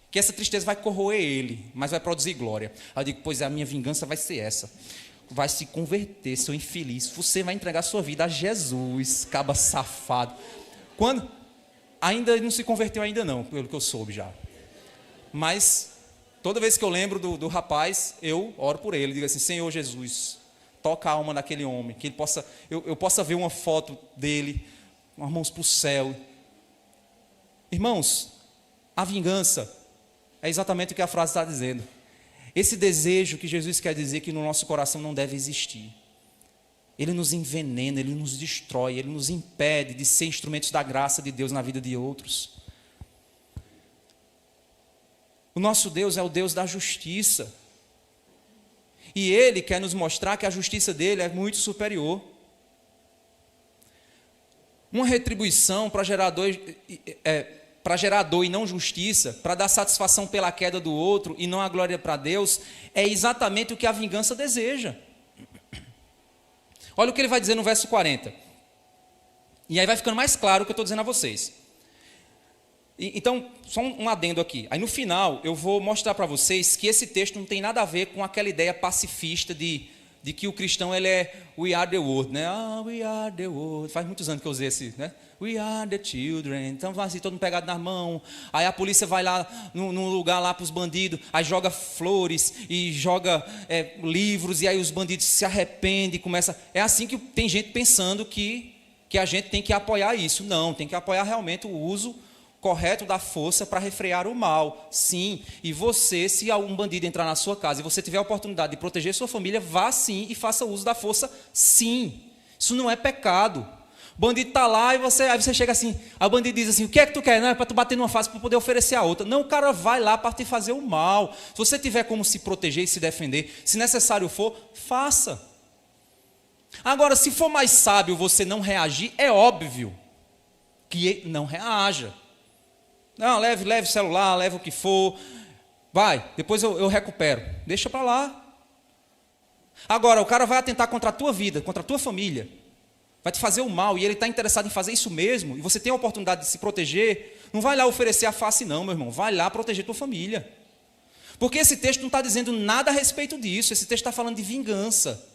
que essa tristeza vai corroer ele, mas vai produzir glória. Aí eu digo, pois a minha vingança vai ser essa. Vai se converter, seu infeliz. Você vai entregar sua vida a Jesus, caba safado. Quando? Ainda não se converteu ainda não, pelo que eu soube já. Mas, toda vez que eu lembro do rapaz, eu oro por ele. Digo assim, Senhor Jesus, toca a alma daquele homem, que ele possa, eu possa ver uma foto dele, com as mãos para o céu. Irmãos, a vingança é exatamente o que a frase está dizendo. Esse desejo que Jesus quer dizer que no nosso coração não deve existir. Ele nos envenena, ele nos destrói, ele nos impede de ser instrumentos da graça de Deus na vida de outros. O nosso Deus é o Deus da justiça. E Ele quer nos mostrar que a justiça dele é muito superior. Uma retribuição para gerar dor e não justiça, para dar satisfação pela queda do outro e não a glória para Deus, é exatamente o que a vingança deseja. Olha o que ele vai dizer no verso 40. E aí vai ficando mais claro o que eu estou dizendo a vocês. Então, só um adendo aqui. Aí no final, eu vou mostrar para vocês que esse texto não tem nada a ver com aquela ideia pacifista de que o cristão ele é we are the world, né? We are the world. Faz muitos anos que eu usei esse, né? We are the children. Então vai assim, todo mundo pegado nas mãos. Aí a polícia vai lá num lugar lá para os bandidos, aí joga flores e joga livros, e aí os bandidos se arrependem, começa. É assim que tem gente pensando que a gente tem que apoiar isso. Não, tem que apoiar realmente o uso correto da força para refrear o mal. Sim, e você, se algum bandido entrar na sua casa e você tiver a oportunidade de proteger sua família, vá sim e faça uso da força, sim. Isso não é pecado. O bandido está lá e aí você chega assim, aí o bandido diz assim, o que é que tu quer? Não, é para tu bater numa face para poder oferecer a outra. Não, o cara vai lá para te fazer o mal. Se você tiver como se proteger e se defender, se necessário for, faça. Agora, se for mais sábio você não reagir, é óbvio que não reaja. Não, leve o celular, leve o que for. Vai, depois eu recupero. Deixa para lá. Agora, o cara vai atentar contra a tua vida, contra a tua família. Vai te fazer o mal e ele está interessado em fazer isso mesmo. E você tem a oportunidade de se proteger. Não vai lá oferecer a face não, meu irmão. Vai lá proteger tua família. Porque esse texto não está dizendo nada a respeito disso. Esse texto está falando de vingança.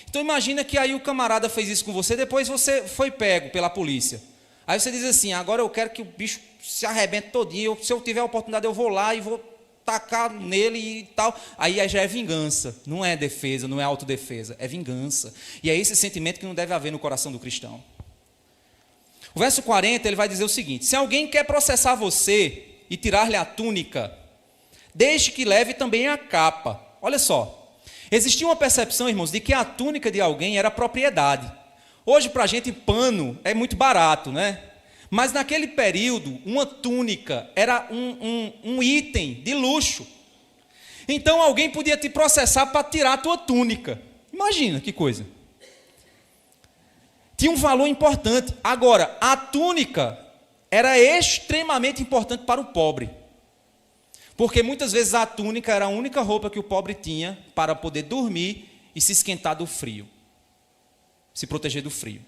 Então imagina que aí o camarada fez isso com você, depois você foi pego pela polícia. Aí você diz assim, agora eu quero que o bicho se arrebente todinho, se eu tiver a oportunidade eu vou lá e vou tacar nele e tal. Aí já é vingança, não é defesa, não é autodefesa, é vingança. E é esse sentimento que não deve haver no coração do cristão. O verso 40, ele vai dizer o seguinte, se alguém quer processar você e tirar-lhe a túnica, deixe que leve também a capa. Olha só, existia uma percepção, irmãos, de que a túnica de alguém era propriedade. Hoje, para a gente, pano é muito barato, né? Mas naquele período, uma túnica era um item de luxo. Então, alguém podia te processar para tirar a tua túnica. Imagina que coisa. Tinha um valor importante. Agora, a túnica era extremamente importante para o pobre. Porque muitas vezes a túnica era a única roupa que o pobre tinha para poder dormir e se esquentar do frio. Se proteger do frio.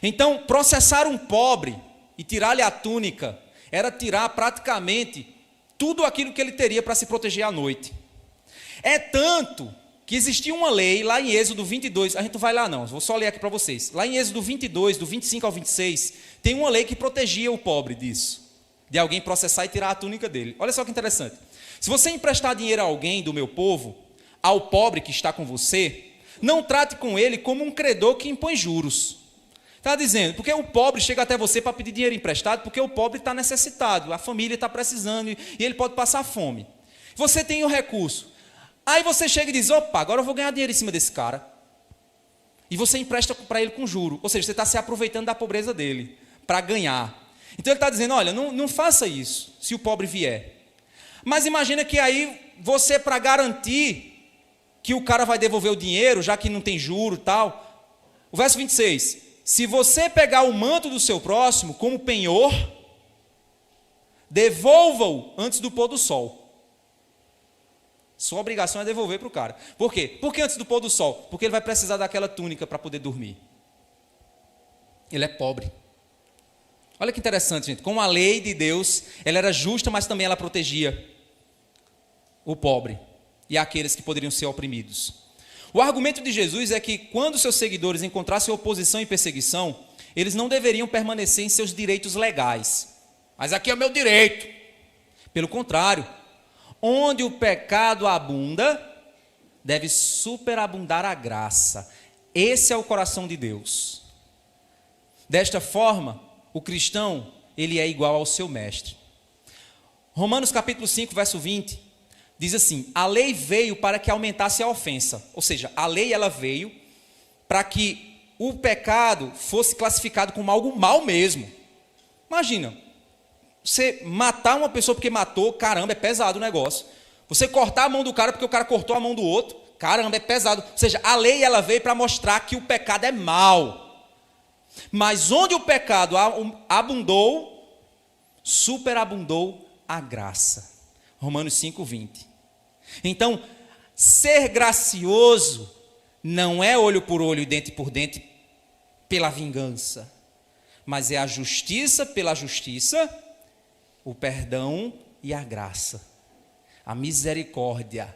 Então, processar um pobre e tirar-lhe a túnica era tirar praticamente tudo aquilo que ele teria para se proteger à noite. É tanto que existia uma lei lá em Êxodo 22, a gente não vai lá não, vou só ler aqui para vocês. Lá em Êxodo 22, do 25 ao 26, tem uma lei que protegia o pobre disso, de alguém processar e tirar a túnica dele. Olha só que interessante. Se você emprestar dinheiro a alguém do meu povo, ao pobre que está com você, não trate com ele como um credor que impõe juros. Está dizendo, porque o pobre chega até você para pedir dinheiro emprestado, porque o pobre está necessitado, a família está precisando e ele pode passar fome. Você tem o recurso. Aí você chega e diz, opa, agora eu vou ganhar dinheiro em cima desse cara. E você empresta para ele com juro. Ou seja, você está se aproveitando da pobreza dele para ganhar. Então ele está dizendo, olha, não faça isso se o pobre vier. Mas imagina que aí você, para garantir que o cara vai devolver o dinheiro, já que não tem juro e tal. O verso 26. Se você pegar o manto do seu próximo como penhor, devolva-o antes do pôr do sol. Sua obrigação é devolver para o cara. Por quê? Por que antes do pôr do sol? Porque ele vai precisar daquela túnica para poder dormir. Ele é pobre. Olha que interessante, gente. Como a lei de Deus, ela era justa, mas também ela protegia o pobre e aqueles que poderiam ser oprimidos. O argumento de Jesus é que quando seus seguidores encontrassem oposição e perseguição, eles não deveriam permanecer em seus direitos legais. Mas aqui é o meu direito. Pelo contrário, onde o pecado abunda, deve superabundar a graça. Esse é o coração de Deus. Desta forma, o cristão, ele é igual ao seu mestre. Romanos capítulo 5, verso 20, diz assim, a lei veio para que aumentasse a ofensa. Ou seja, a lei ela veio para que o pecado fosse classificado como algo mal mesmo. Imagina, você matar uma pessoa porque matou, caramba, é pesado o negócio. Você cortar a mão do cara porque o cara cortou a mão do outro, caramba, é pesado. Ou seja, a lei ela veio para mostrar que o pecado é mal. Mas onde o pecado abundou, superabundou a graça. Romanos 5, 20. Então, ser gracioso não é olho por olho e dente por dente pela vingança, mas é a justiça pela justiça, o perdão e a graça, a misericórdia,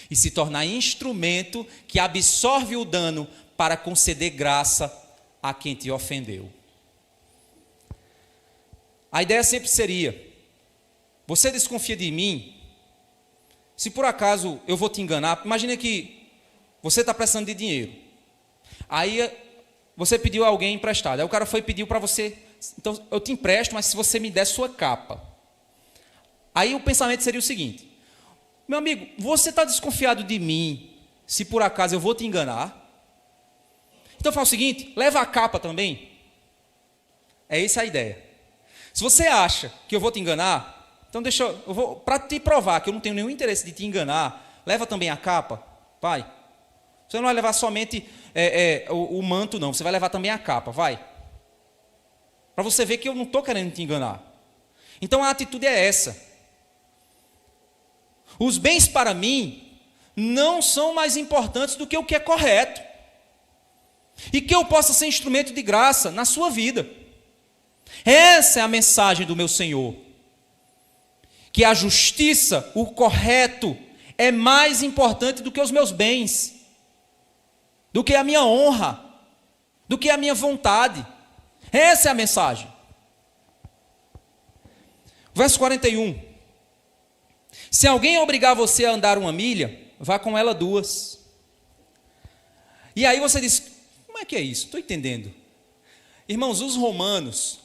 e se tornar instrumento que absorve o dano para conceder graça a quem te ofendeu. A ideia sempre seria, você desconfia de mim, se por acaso eu vou te enganar, imagine que você está precisando de dinheiro, aí você pediu a alguém emprestado, aí o cara foi e pediu para você, então eu te empresto, mas se você me der sua capa. Aí o pensamento seria o seguinte, meu amigo, você está desconfiado de mim, se por acaso eu vou te enganar? Então faz o seguinte, leva a capa também. É essa a ideia. Se você acha que eu vou te enganar, então eu vou, para te provar que eu não tenho nenhum interesse de te enganar, leva também a capa, vai. Você não vai levar somente o manto não, você vai levar também a capa, vai. Para você ver que eu não estou querendo te enganar. Então a atitude é essa. Os bens para mim não são mais importantes do que o que é correto. E que eu possa ser instrumento de graça na sua vida. Essa é a mensagem do meu Senhor. Que a justiça, o correto, é mais importante do que os meus bens, do que a minha honra, do que a minha vontade. Essa é a mensagem. Verso 41. Se alguém obrigar você a andar 1 milha, vá com ela 2. E aí você diz, como é que é isso? Estou entendendo. Irmãos, os romanos,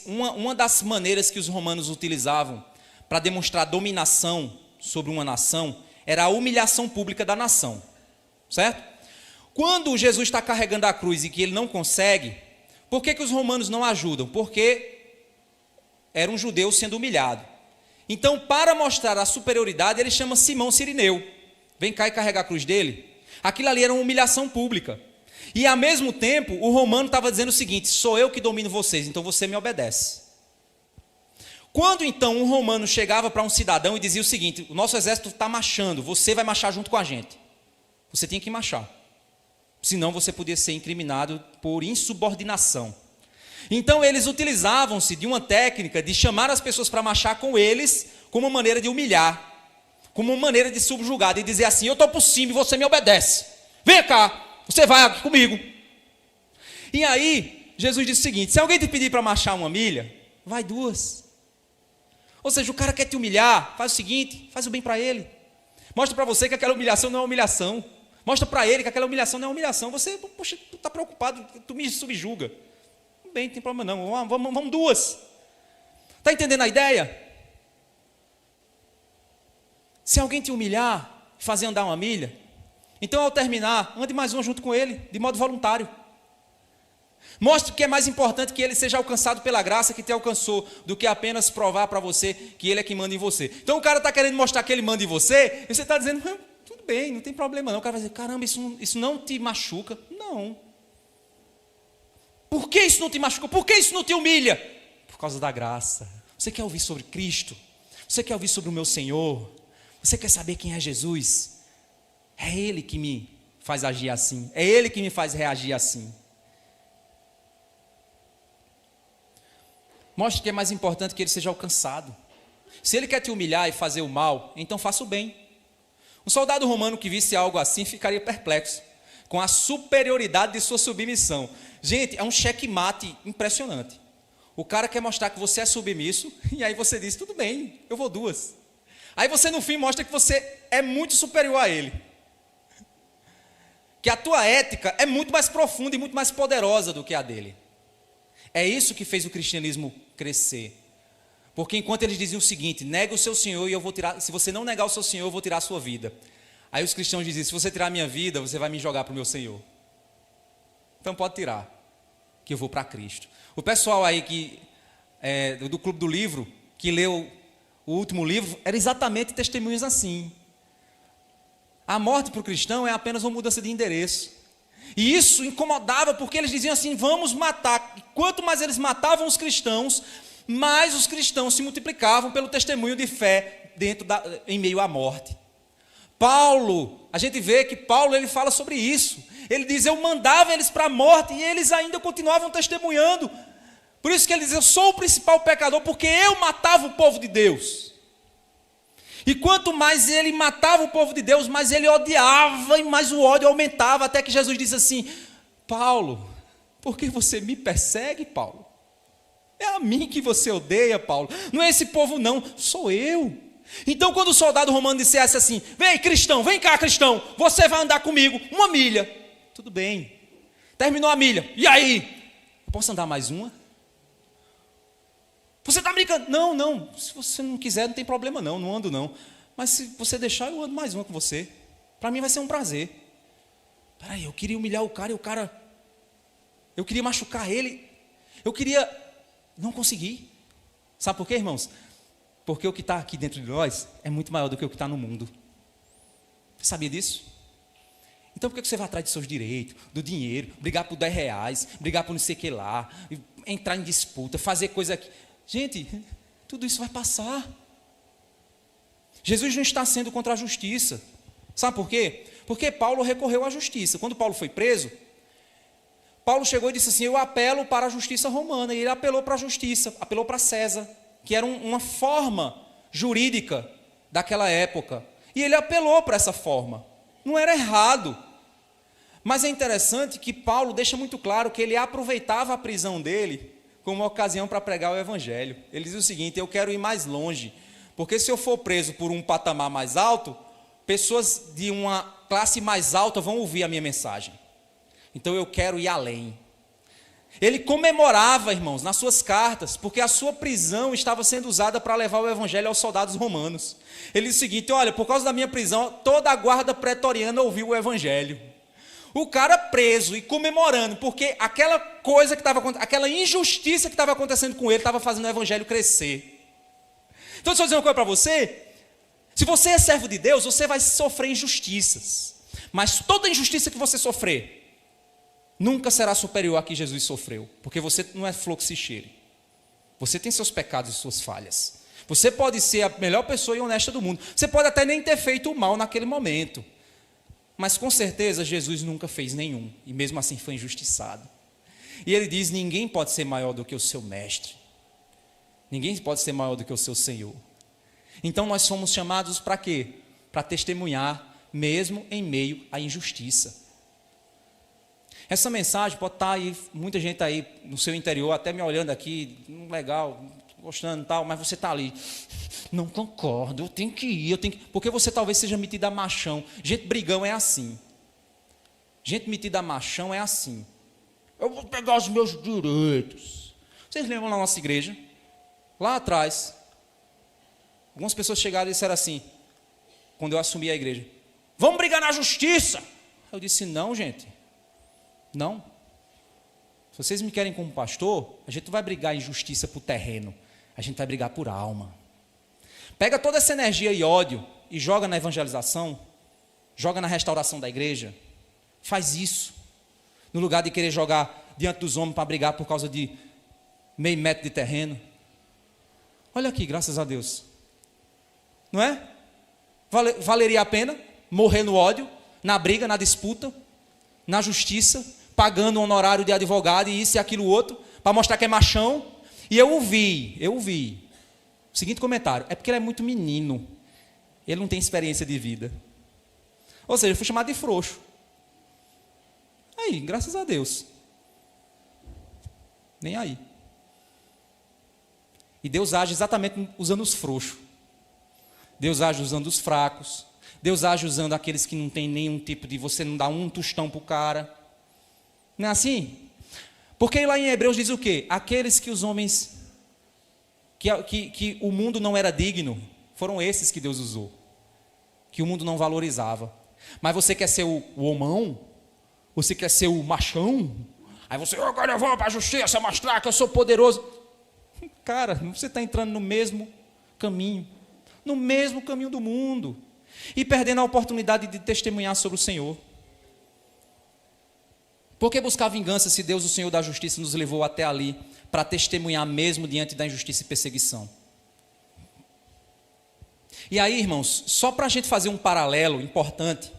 uma das maneiras que os romanos utilizavam para demonstrar dominação sobre uma nação, era a humilhação pública da nação, certo? Quando Jesus está carregando a cruz e que ele não consegue, por que os romanos não ajudam? Porque era um judeu sendo humilhado. Então, para mostrar a superioridade, ele chama Simão Cirineu, vem cá e carrega a cruz dele. Aquilo ali era uma humilhação pública. E ao mesmo tempo, o romano estava dizendo o seguinte, sou eu que domino vocês, então você me obedece. Quando então um romano chegava para um cidadão e dizia o seguinte, o nosso exército está marchando, você vai marchar junto com a gente. Você tinha que marchar. Senão você podia ser incriminado por insubordinação. Então eles utilizavam-se de uma técnica de chamar as pessoas para marchar com eles, como uma maneira de humilhar, como uma maneira de subjugar, de dizer assim, eu estou por cima e você me obedece. Vem cá, você vai aqui comigo. E aí, Jesus disse o seguinte, se alguém te pedir para marchar 1 milha, vai 2. Ou seja, o cara quer te humilhar, faz o seguinte, faz o bem para ele. Mostra para você que aquela humilhação não é humilhação. Mostra para ele que aquela humilhação não é humilhação. Você, poxa, tu está preocupado, tu me subjuga. Bem, não tem problema não, vamos 2. Está entendendo a ideia? Se alguém te humilhar, fazer andar uma milha, então ao terminar, ande mais uma junto com ele, de modo voluntário. Mostre que é mais importante que ele seja alcançado pela graça que te alcançou, do que apenas provar para você que ele é que manda em você. Então o cara está querendo mostrar que ele manda em você, e você está dizendo, tudo bem, não tem problema não. O cara vai dizer, caramba, isso não te machuca? Não. Por que isso não te machuca? Por que isso não te humilha? Por causa da graça. Você quer ouvir sobre Cristo? Você quer ouvir sobre o meu Senhor? Você quer saber quem é Jesus? É Ele que me faz agir assim. É Ele que me faz reagir assim. Mostre que é mais importante que ele seja alcançado. Se ele quer te humilhar e fazer o mal, então faça o bem. Um soldado romano que visse algo assim ficaria perplexo com a superioridade de sua submissão. Gente, é um checkmate impressionante. O cara quer mostrar que você é submisso, e aí você diz, tudo bem, eu vou duas. Aí você no fim mostra que você é muito superior a ele. Que a tua ética é muito mais profunda e muito mais poderosa do que a dele. É isso que fez o cristianismo crescer. Porque enquanto eles diziam o seguinte, nega o seu Senhor e eu vou tirar, se você não negar o seu Senhor, eu vou tirar a sua vida. Aí os cristãos diziam, se você tirar a minha vida, você vai me jogar para o meu Senhor. Então pode tirar, que eu vou para Cristo. O pessoal aí do Clube do Livro, que leu o último livro, era exatamente testemunhos assim. A morte para o cristão é apenas uma mudança de endereço. E isso incomodava, porque eles diziam assim, vamos matar. E quanto mais eles matavam os cristãos, mais os cristãos se multiplicavam pelo testemunho de fé em meio à morte. Paulo, a gente vê que Paulo ele fala sobre isso. Ele diz, eu mandava eles para a morte e eles ainda continuavam testemunhando. Por isso que ele diz, eu sou o principal pecador, porque eu matava o povo de Deus. E quanto mais ele matava o povo de Deus, mais ele odiava e mais o ódio aumentava, até que Jesus disse assim, Paulo, por que você me persegue, Paulo? É a mim que você odeia, Paulo. Não é esse povo não, sou eu. Então quando o soldado romano dissesse assim, vem cristão, vem cá cristão, você vai andar comigo 1 milha. Tudo bem, terminou a milha, e aí? Eu posso andar mais uma? Você está brincando? Não, se você não quiser não tem problema não ando não. Mas se você deixar eu ando mais uma com você. Para mim vai ser um prazer. Peraí, eu queria humilhar o cara, eu queria machucar ele, não consegui. Sabe por quê, irmãos? Porque o que está aqui dentro de nós é muito maior do que o que está no mundo. Você sabia disso? Então por que você vai atrás de seus direitos, do dinheiro, brigar por R$10, brigar por não sei o que lá, entrar em disputa, fazer coisa aqui? Gente, tudo isso vai passar. Jesus não está sendo contra a justiça. Sabe por quê? Porque Paulo recorreu à justiça. Quando Paulo foi preso, Paulo chegou e disse assim, eu apelo para a justiça romana. E ele apelou para a justiça, apelou para César, que era uma forma jurídica daquela época. E ele apelou para essa forma. Não era errado. Mas é interessante que Paulo deixa muito claro que ele aproveitava a prisão dele como uma ocasião para pregar o evangelho. Ele diz o seguinte, eu quero ir mais longe, porque se eu for preso por um patamar mais alto, pessoas de uma classe mais alta vão ouvir a minha mensagem. Então eu quero ir além. Ele comemorava, irmãos, nas suas cartas, porque a sua prisão estava sendo usada para levar o evangelho aos soldados romanos. Ele diz o seguinte, olha, por causa da minha prisão, toda a guarda pretoriana ouviu o evangelho. O cara preso e comemorando, porque aquela coisa que estava acontecendo, aquela injustiça que estava acontecendo com ele, estava fazendo o evangelho crescer. Então, deixa eu dizer uma coisa para você. Se você é servo de Deus, você vai sofrer injustiças. Mas toda injustiça que você sofrer, nunca será superior à que Jesus sofreu. Porque você não é flor que se cheire. Você tem seus pecados e suas falhas. Você pode ser a melhor pessoa e honesta do mundo. Você pode até nem ter feito o mal naquele momento. Mas com certeza Jesus nunca fez nenhum, e mesmo assim foi injustiçado. E ele diz, ninguém pode ser maior do que o seu mestre. Ninguém pode ser maior do que o seu Senhor. Então nós somos chamados para quê? Para testemunhar, mesmo em meio à injustiça. Essa mensagem pode estar aí, muita gente aí no seu interior, até me olhando aqui, legal, gostando e tal, mas você está ali, não concordo, eu tenho que ir, porque você talvez seja metido a machão. Gente brigão é assim. Gente metida a machão é assim. Eu vou pegar os meus direitos. Vocês lembram na nossa igreja? Lá atrás, algumas pessoas chegaram e disseram assim, quando eu assumi a igreja. Vamos brigar na justiça. Eu disse, não, gente. Não. Se vocês me querem como pastor, a gente não vai brigar em justiça por terreno. A gente vai brigar por alma. Pega toda essa energia e ódio e joga na evangelização, joga na restauração da igreja. Faz isso. No lugar de querer jogar diante dos homens para brigar por causa de meio metro de terreno. Olha aqui, graças a Deus. Não é? Valeria a pena morrer no ódio, na briga, na disputa, na justiça, pagando um honorário de advogado e isso e aquilo outro, para mostrar que é machão. E eu ouvi o seguinte comentário: é porque ele é muito menino, ele não tem experiência de vida. Ou seja, eu fui chamado de frouxo. Aí, graças a Deus. Nem aí. E Deus age exatamente usando os frouxos. Deus age usando os fracos. Deus age usando aqueles que não tem nenhum tipo de... Você não dá um tostão para o cara. Não é assim? Porque lá em Hebreus diz o quê? Aqueles que os homens... Que o mundo não era digno, foram esses que Deus usou. Que o mundo não valorizava. Mas você quer ser o homão? Você quer ser o machão? Aí você, agora eu vou para a justiça mostrar que eu sou poderoso. Cara, você está entrando no mesmo caminho. No mesmo caminho do mundo. E perdendo a oportunidade de testemunhar sobre o Senhor. Por que buscar vingança se Deus, o Senhor da justiça, nos levou até ali para testemunhar mesmo diante da injustiça e perseguição? E aí, irmãos, só para a gente fazer um paralelo importante,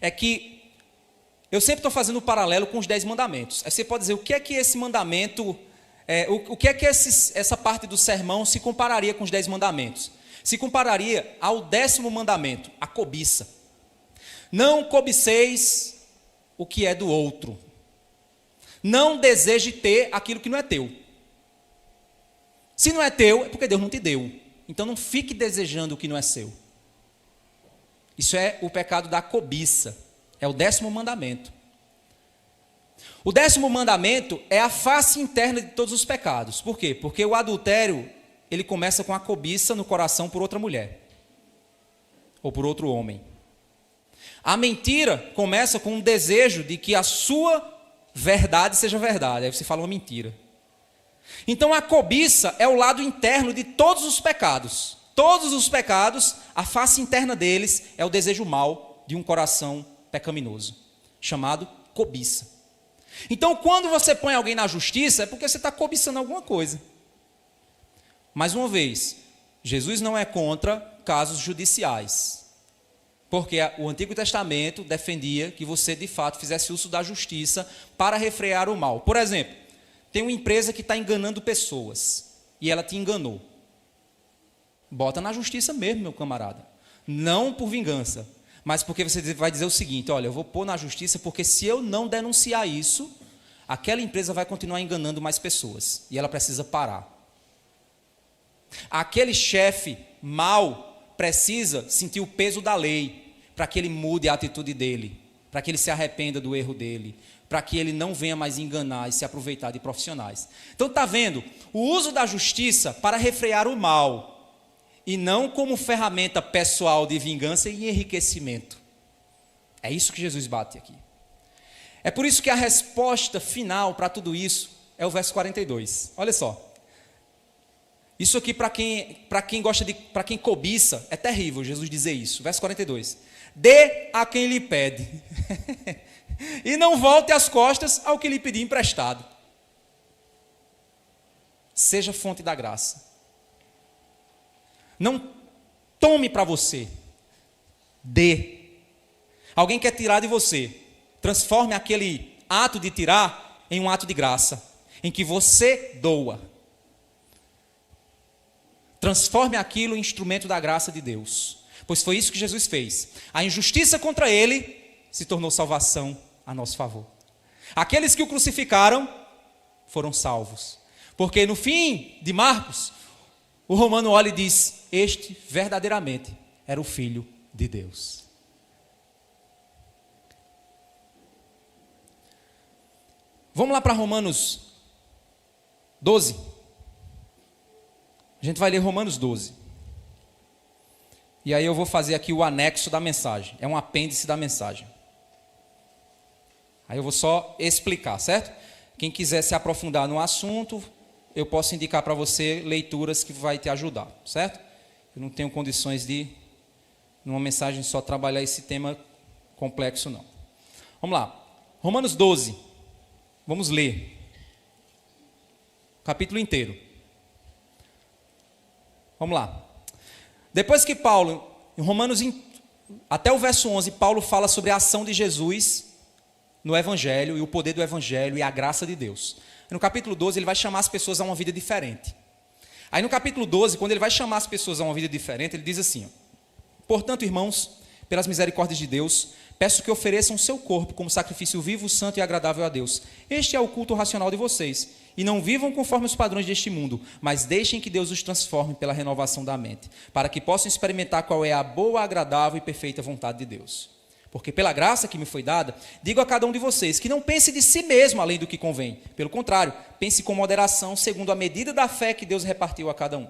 é que eu sempre estou fazendo um paralelo com os 10 mandamentos. Aí você pode dizer, o que é que esse mandamento, o que é que essa parte do sermão se compararia com os 10 mandamentos? Se compararia ao 10º mandamento, a cobiça. Não cobiceis o que é do outro. Não deseje ter aquilo que não é teu. Se não é teu, é porque Deus não te deu. Então não fique desejando o que não é seu. Isso é o pecado da cobiça. É o 10º mandamento. O 10º mandamento é a face interna de todos os pecados. Por quê? Porque o adultério, ele começa com a cobiça no coração por outra mulher. Ou por outro homem. A mentira começa com um desejo de que a sua verdade seja verdade. Aí você fala uma mentira. Então a cobiça é o lado interno de todos os pecados. Todos os pecados, a face interna deles é o desejo mau de um coração pecaminoso, chamado cobiça. Então quando você põe alguém na justiça, é porque você está cobiçando alguma coisa. Mais uma vez, Jesus não é contra casos judiciais. Porque o Antigo Testamento defendia que você, de fato, fizesse uso da justiça para refrear o mal. Por exemplo, tem uma empresa que está enganando pessoas e ela te enganou. Bota na justiça mesmo, meu camarada. Não por vingança, mas porque você vai dizer o seguinte, olha, eu vou pôr na justiça porque se eu não denunciar isso, aquela empresa vai continuar enganando mais pessoas e ela precisa parar. Aquele chefe mau precisa sentir o peso da lei para que ele mude a atitude dele, para que ele se arrependa do erro dele, para que ele não venha mais enganar e se aproveitar de profissionais. Então está vendo? O uso da justiça para refrear o mal e não como ferramenta pessoal de vingança e enriquecimento. É isso que Jesus bate aqui. É por isso que a resposta final para tudo isso é o verso 42. Olha só. Isso aqui para quem cobiça é terrível Jesus dizer isso. Verso 42. Dê a quem lhe pede. E não volte as costas ao que lhe pedir emprestado. Seja fonte da graça. Não tome para você. Dê. Alguém quer tirar de você. Transforme aquele ato de tirar em um ato de graça. Em que você doa. Transforme aquilo em instrumento da graça de Deus. Pois foi isso que Jesus fez. A injustiça contra ele se tornou salvação a nosso favor. Aqueles que o crucificaram foram salvos. Porque no fim de Marcos, o romano olha e diz, este verdadeiramente era o Filho de Deus. Vamos lá para Romanos 12. A gente vai ler Romanos 12. E aí eu vou fazer aqui o anexo da mensagem. É um apêndice da mensagem. Aí eu vou só explicar, certo? Quem quiser se aprofundar no assunto, eu posso indicar para você leituras que vai te ajudar, certo? Eu não tenho condições de, numa mensagem só, trabalhar esse tema complexo, não. Vamos lá. Romanos 12. Vamos ler. Capítulo inteiro. Vamos lá. Depois que Paulo, em Romanos, até o verso 11, Paulo fala sobre a ação de Jesus no Evangelho, e o poder do Evangelho e a graça de Deus. No capítulo 12, ele vai chamar as pessoas a uma vida diferente. Aí no capítulo 12, quando ele vai chamar as pessoas a uma vida diferente, ele diz assim: portanto, irmãos, pelas misericórdias de Deus, peço que ofereçam o seu corpo como sacrifício vivo, santo e agradável a Deus. Este é o culto racional de vocês. E não vivam conforme os padrões deste mundo, mas deixem que Deus os transforme pela renovação da mente, para que possam experimentar qual é a boa, agradável e perfeita vontade de Deus. Porque pela graça que me foi dada, digo a cada um de vocês que não pense de si mesmo além do que convém. Pelo contrário, pense com moderação, segundo a medida da fé que Deus repartiu a cada um.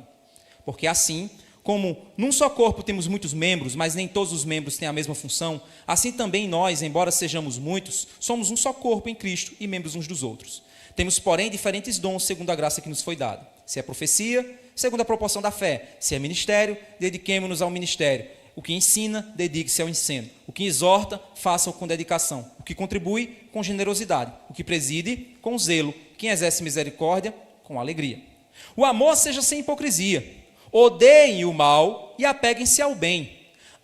Porque assim, como num só corpo temos muitos membros, mas nem todos os membros têm a mesma função, assim também nós, embora sejamos muitos, somos um só corpo em Cristo e membros uns dos outros. Temos, porém, diferentes dons segundo a graça que nos foi dada. Se é profecia, segundo a proporção da fé. Se é ministério, dediquemo-nos ao ministério. O que ensina, dedique-se ao ensino. O que exorta, faça-o com dedicação. O que contribui, com generosidade. O que preside, com zelo. Quem exerce misericórdia, com alegria. O amor seja sem hipocrisia. Odeiem o mal e apeguem-se ao bem.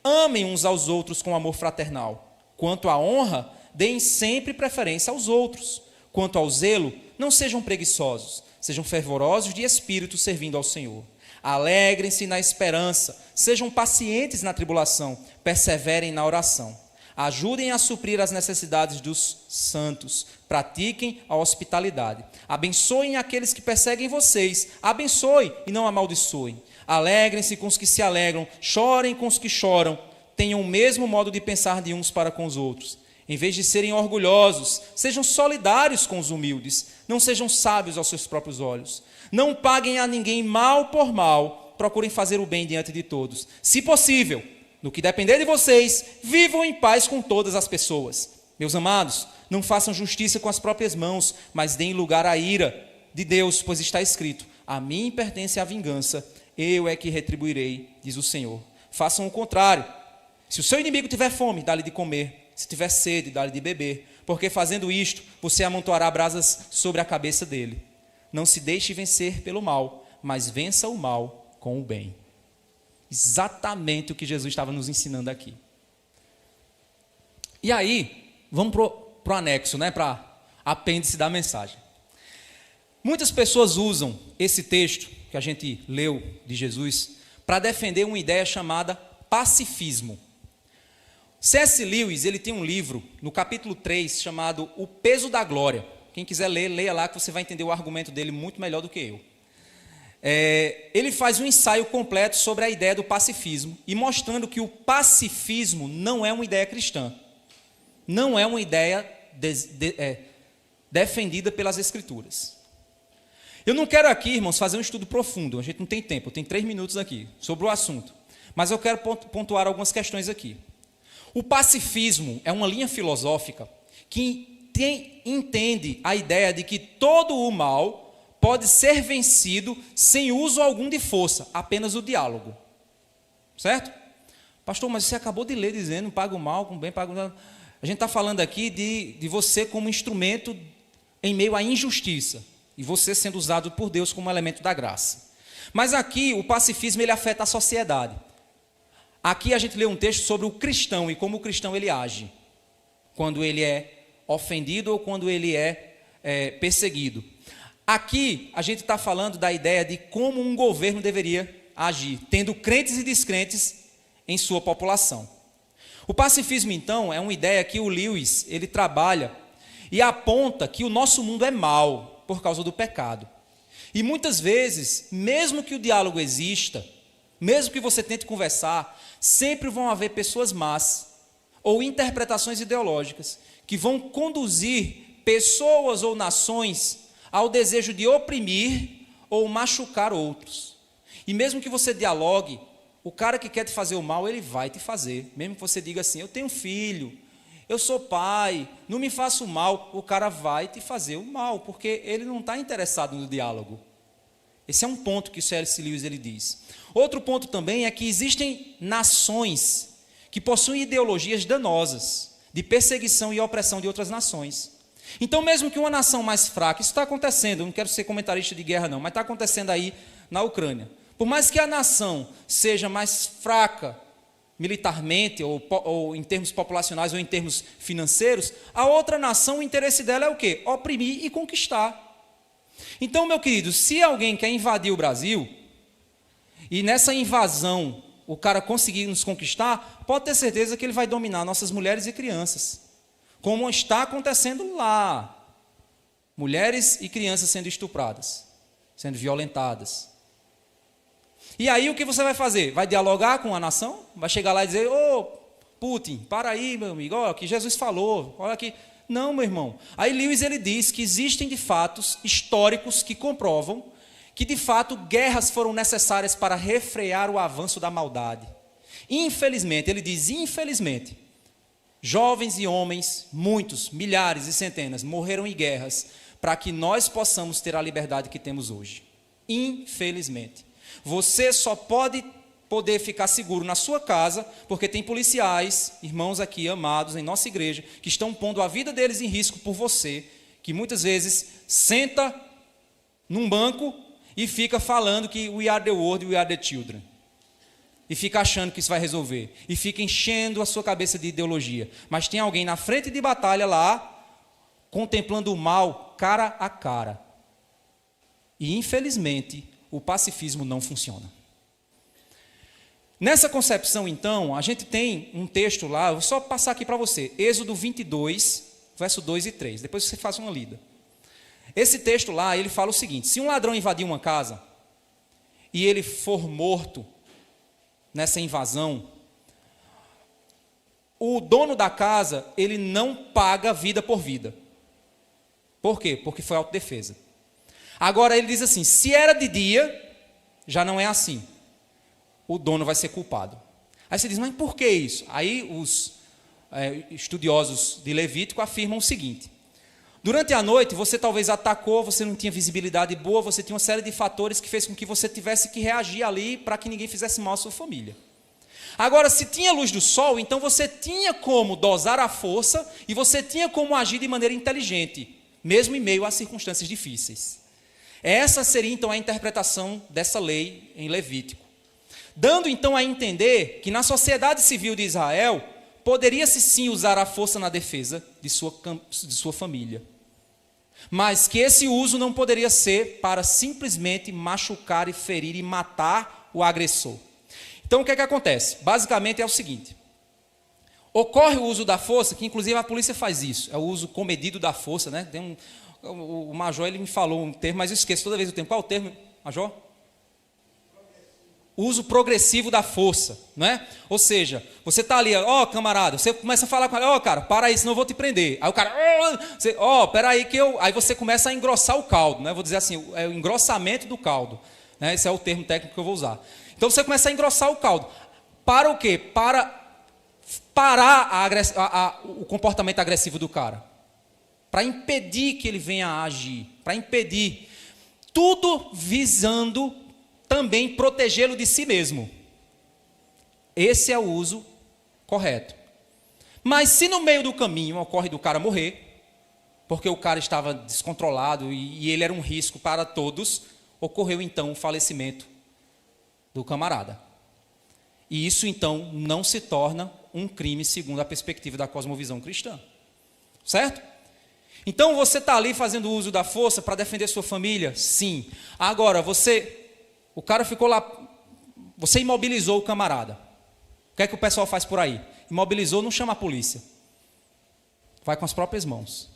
Amem uns aos outros com amor fraternal. Quanto à honra, deem sempre preferência aos outros. Quanto ao zelo, não sejam preguiçosos. Sejam fervorosos de espírito, servindo ao Senhor. Alegrem-se na esperança, sejam pacientes na tribulação, perseverem na oração. Ajudem a suprir as necessidades dos santos, pratiquem a hospitalidade. Abençoem aqueles que perseguem vocês, abençoem e não amaldiçoem. Alegrem-se com os que se alegram, chorem com os que choram, tenham o mesmo modo de pensar de uns para com os outros. Em vez de serem orgulhosos, sejam solidários com os humildes, não sejam sábios aos seus próprios olhos. Não paguem a ninguém mal por mal, procurem fazer o bem diante de todos. Se possível, no que depender de vocês, vivam em paz com todas as pessoas. Meus amados, não façam justiça com as próprias mãos, mas deem lugar à ira de Deus, pois está escrito: a mim pertence a vingança, eu é que retribuirei, diz o Senhor. Façam o contrário. Se o seu inimigo tiver fome, dá-lhe de comer. Se tiver sede, dá-lhe de beber, porque fazendo isto, você amontoará brasas sobre a cabeça dele. Não se deixe vencer pelo mal, mas vença o mal com o bem. Exatamente o que Jesus estava nos ensinando aqui. E aí, vamos para o anexo, né, para apêndice da mensagem. Muitas pessoas usam esse texto que a gente leu de Jesus para defender uma ideia chamada pacifismo. C.S. Lewis, ele tem um livro, no capítulo 3, chamado O Peso da Glória. Quem quiser ler, leia lá que você vai entender o argumento dele muito melhor do que eu. Ele faz um ensaio completo sobre a ideia do pacifismo e mostrando que o pacifismo não é uma ideia cristã. Não é uma ideia defendida pelas Escrituras. Eu não quero aqui, irmãos, fazer um estudo profundo. A gente não tem tempo, eu tenho 3 minutos aqui sobre o assunto. Mas eu quero pontuar algumas questões aqui. O pacifismo é uma linha filosófica que entende a ideia de que todo o mal pode ser vencido sem uso algum de força, apenas o diálogo. Certo? Pastor, mas você acabou de ler dizendo, paga o mal com o bem, paga o mal. A gente está falando aqui de você como instrumento em meio à injustiça, e você sendo usado por Deus como elemento da graça. Mas aqui o pacifismo ele afeta a sociedade. Aqui a gente lê um texto sobre o cristão e como o cristão ele age quando ele é ofendido ou quando ele é perseguido. Aqui a gente está falando da ideia de como um governo deveria agir, tendo crentes e descrentes em sua população. O pacifismo, então, é uma ideia que o Lewis ele trabalha e aponta que o nosso mundo é mau por causa do pecado. E muitas vezes, mesmo que o diálogo exista, mesmo que você tente conversar, sempre vão haver pessoas más ou interpretações ideológicas que vão conduzir pessoas ou nações ao desejo de oprimir ou machucar outros. E mesmo que você dialogue, O cara que quer te fazer o mal, ele vai te fazer. Mesmo que você diga assim, eu tenho filho, eu sou pai, não me faça o mal, o cara vai te fazer o mal, porque ele não está interessado no diálogo. Esse é um ponto que o C.S. Lewis ele diz. Outro ponto também é que existem nações que possuem ideologias danosas, de perseguição e opressão de outras nações. Então, mesmo que uma nação mais fraca, isso está acontecendo, eu não quero ser comentarista de guerra não, mas está acontecendo aí na Ucrânia. Por mais que a nação seja mais fraca militarmente, ou em termos populacionais, ou em termos financeiros, a outra nação, o interesse dela é o quê? Oprimir e conquistar. Então, meu querido, se alguém quer invadir o Brasil, e nessa invasão o cara conseguir nos conquistar, pode ter certeza que ele vai dominar nossas mulheres e crianças, como está acontecendo lá. Mulheres e crianças sendo estupradas, sendo violentadas. E aí o que você vai fazer? Vai dialogar com a nação? Vai chegar lá e dizer, ô Putin, para aí, meu amigo, olha o que Jesus falou, olha aqui. Não, meu irmão. Aí Lewis ele diz que existem de fatos históricos que comprovam que de fato guerras foram necessárias para refrear o avanço da maldade. Infelizmente, ele diz infelizmente, jovens e homens, muitos, milhares e centenas, morreram em guerras para que nós possamos ter a liberdade que temos hoje. Infelizmente. Você só pode poder ficar seguro na sua casa, porque tem policiais, irmãos aqui amados em nossa igreja, que estão pondo a vida deles em risco por você, que muitas vezes senta num banco e fica falando que we are the world, we are the children. E fica achando que isso vai resolver. E fica enchendo a sua cabeça de ideologia. Mas tem alguém na frente de batalha lá, contemplando o mal cara a cara. E infelizmente, o pacifismo não funciona. Nessa concepção, então, a gente tem um texto lá, eu vou só passar aqui para você, Êxodo 22, verso 2 e 3, depois você faz uma lida. Esse texto lá, ele fala o seguinte, se um ladrão invadir uma casa, e ele for morto nessa invasão, o dono da casa, ele não paga vida por vida. Por quê? Porque foi autodefesa. Agora ele diz assim, se era de dia, já não é assim. O dono vai ser culpado. Aí você diz, mas por que isso? Aí os estudiosos de Levítico afirmam o seguinte, durante a noite você talvez atacou, você não tinha visibilidade boa, você tinha uma série de fatores que fez com que você tivesse que reagir ali para que ninguém fizesse mal à sua família. Agora, se tinha luz do sol, então você tinha como dosar a força e você tinha como agir de maneira inteligente, mesmo em meio a circunstâncias difíceis. Essa seria então a interpretação dessa lei em Levítico. Dando então a entender que na sociedade civil de Israel, poderia-se sim usar a força na defesa de sua família. Mas que esse uso não poderia ser para simplesmente machucar e ferir e matar o agressor. Então o que é que acontece? Basicamente é o seguinte, ocorre o uso da força, que inclusive a polícia faz isso, é o uso comedido da força, né? O Major ele me falou um termo, mas eu esqueço toda vez o termo. Qual é o termo, Major? Uso progressivo da força, não é? Ou seja, você está ali, ó, camarada, você começa a falar com ele, ó, cara, para aí, senão eu vou te prender. Aí o cara, ó, peraí que eu... Aí você começa a engrossar o caldo, né? Vou dizer assim, é o engrossamento do caldo, né? Esse é o termo técnico que eu vou usar. Então você começa a engrossar o caldo. Para o quê? Para parar o comportamento agressivo do cara. Para impedir que ele venha a agir. Para impedir. Tudo visando também protegê-lo de si mesmo. Esse é o uso correto. Mas se no meio do caminho ocorre do cara morrer, porque o cara estava descontrolado e ele era um risco para todos, ocorreu então o falecimento do camarada. E isso então não se torna um crime segundo a perspectiva da cosmovisão cristã. Certo? Então você está ali fazendo uso da força para defender sua família? Sim. Agora, o cara ficou lá, você imobilizou o camarada. O que é que o pessoal faz por aí? Imobilizou, não chama a polícia. Vai com as próprias mãos.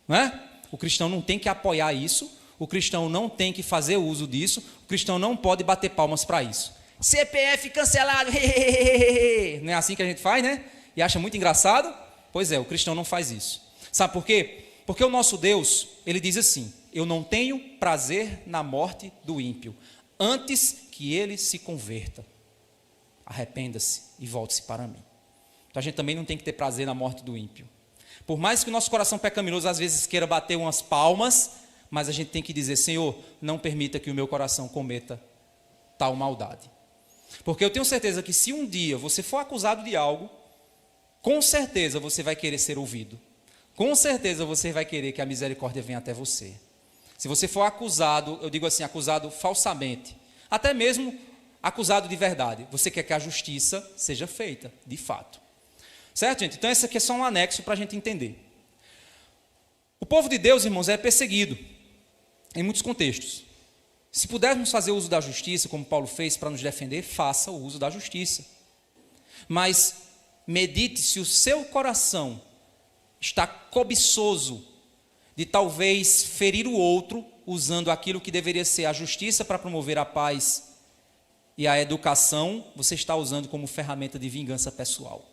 Não é? O cristão não tem que apoiar isso, o cristão não tem que fazer uso disso, o cristão não pode bater palmas para isso. CPF cancelado, não é assim que a gente faz, né? E acha muito engraçado? Pois é, o cristão não faz isso. Sabe por quê? Porque o nosso Deus, ele diz assim, eu não tenho prazer na morte do ímpio, antes que ele se converta. arrependa-se e volte-se para mim. Então a gente também não tem que ter prazer na morte do ímpio. Por mais que o nosso coração pecaminoso às vezes queira bater umas palmas, mas a gente tem que dizer: Senhor, não permita que o meu coração cometa tal maldade. Porque eu tenho certeza que se um dia você for acusado de algo, com certeza você vai querer ser ouvido. Com certeza você vai querer que a misericórdia venha até você. Se você for acusado, eu digo assim, acusado falsamente, até mesmo acusado de verdade, você quer que a justiça seja feita, de fato. Certo, gente? Então, esse aqui é só um anexo para a gente entender. O povo de Deus, irmãos, é perseguido em muitos contextos. Se pudermos fazer uso da justiça, como Paulo fez para nos defender, faça o uso da justiça. Mas medite se o seu coração está cobiçoso de talvez ferir o outro, usando aquilo que deveria ser a justiça para promover a paz e a educação, você está usando como ferramenta de vingança pessoal.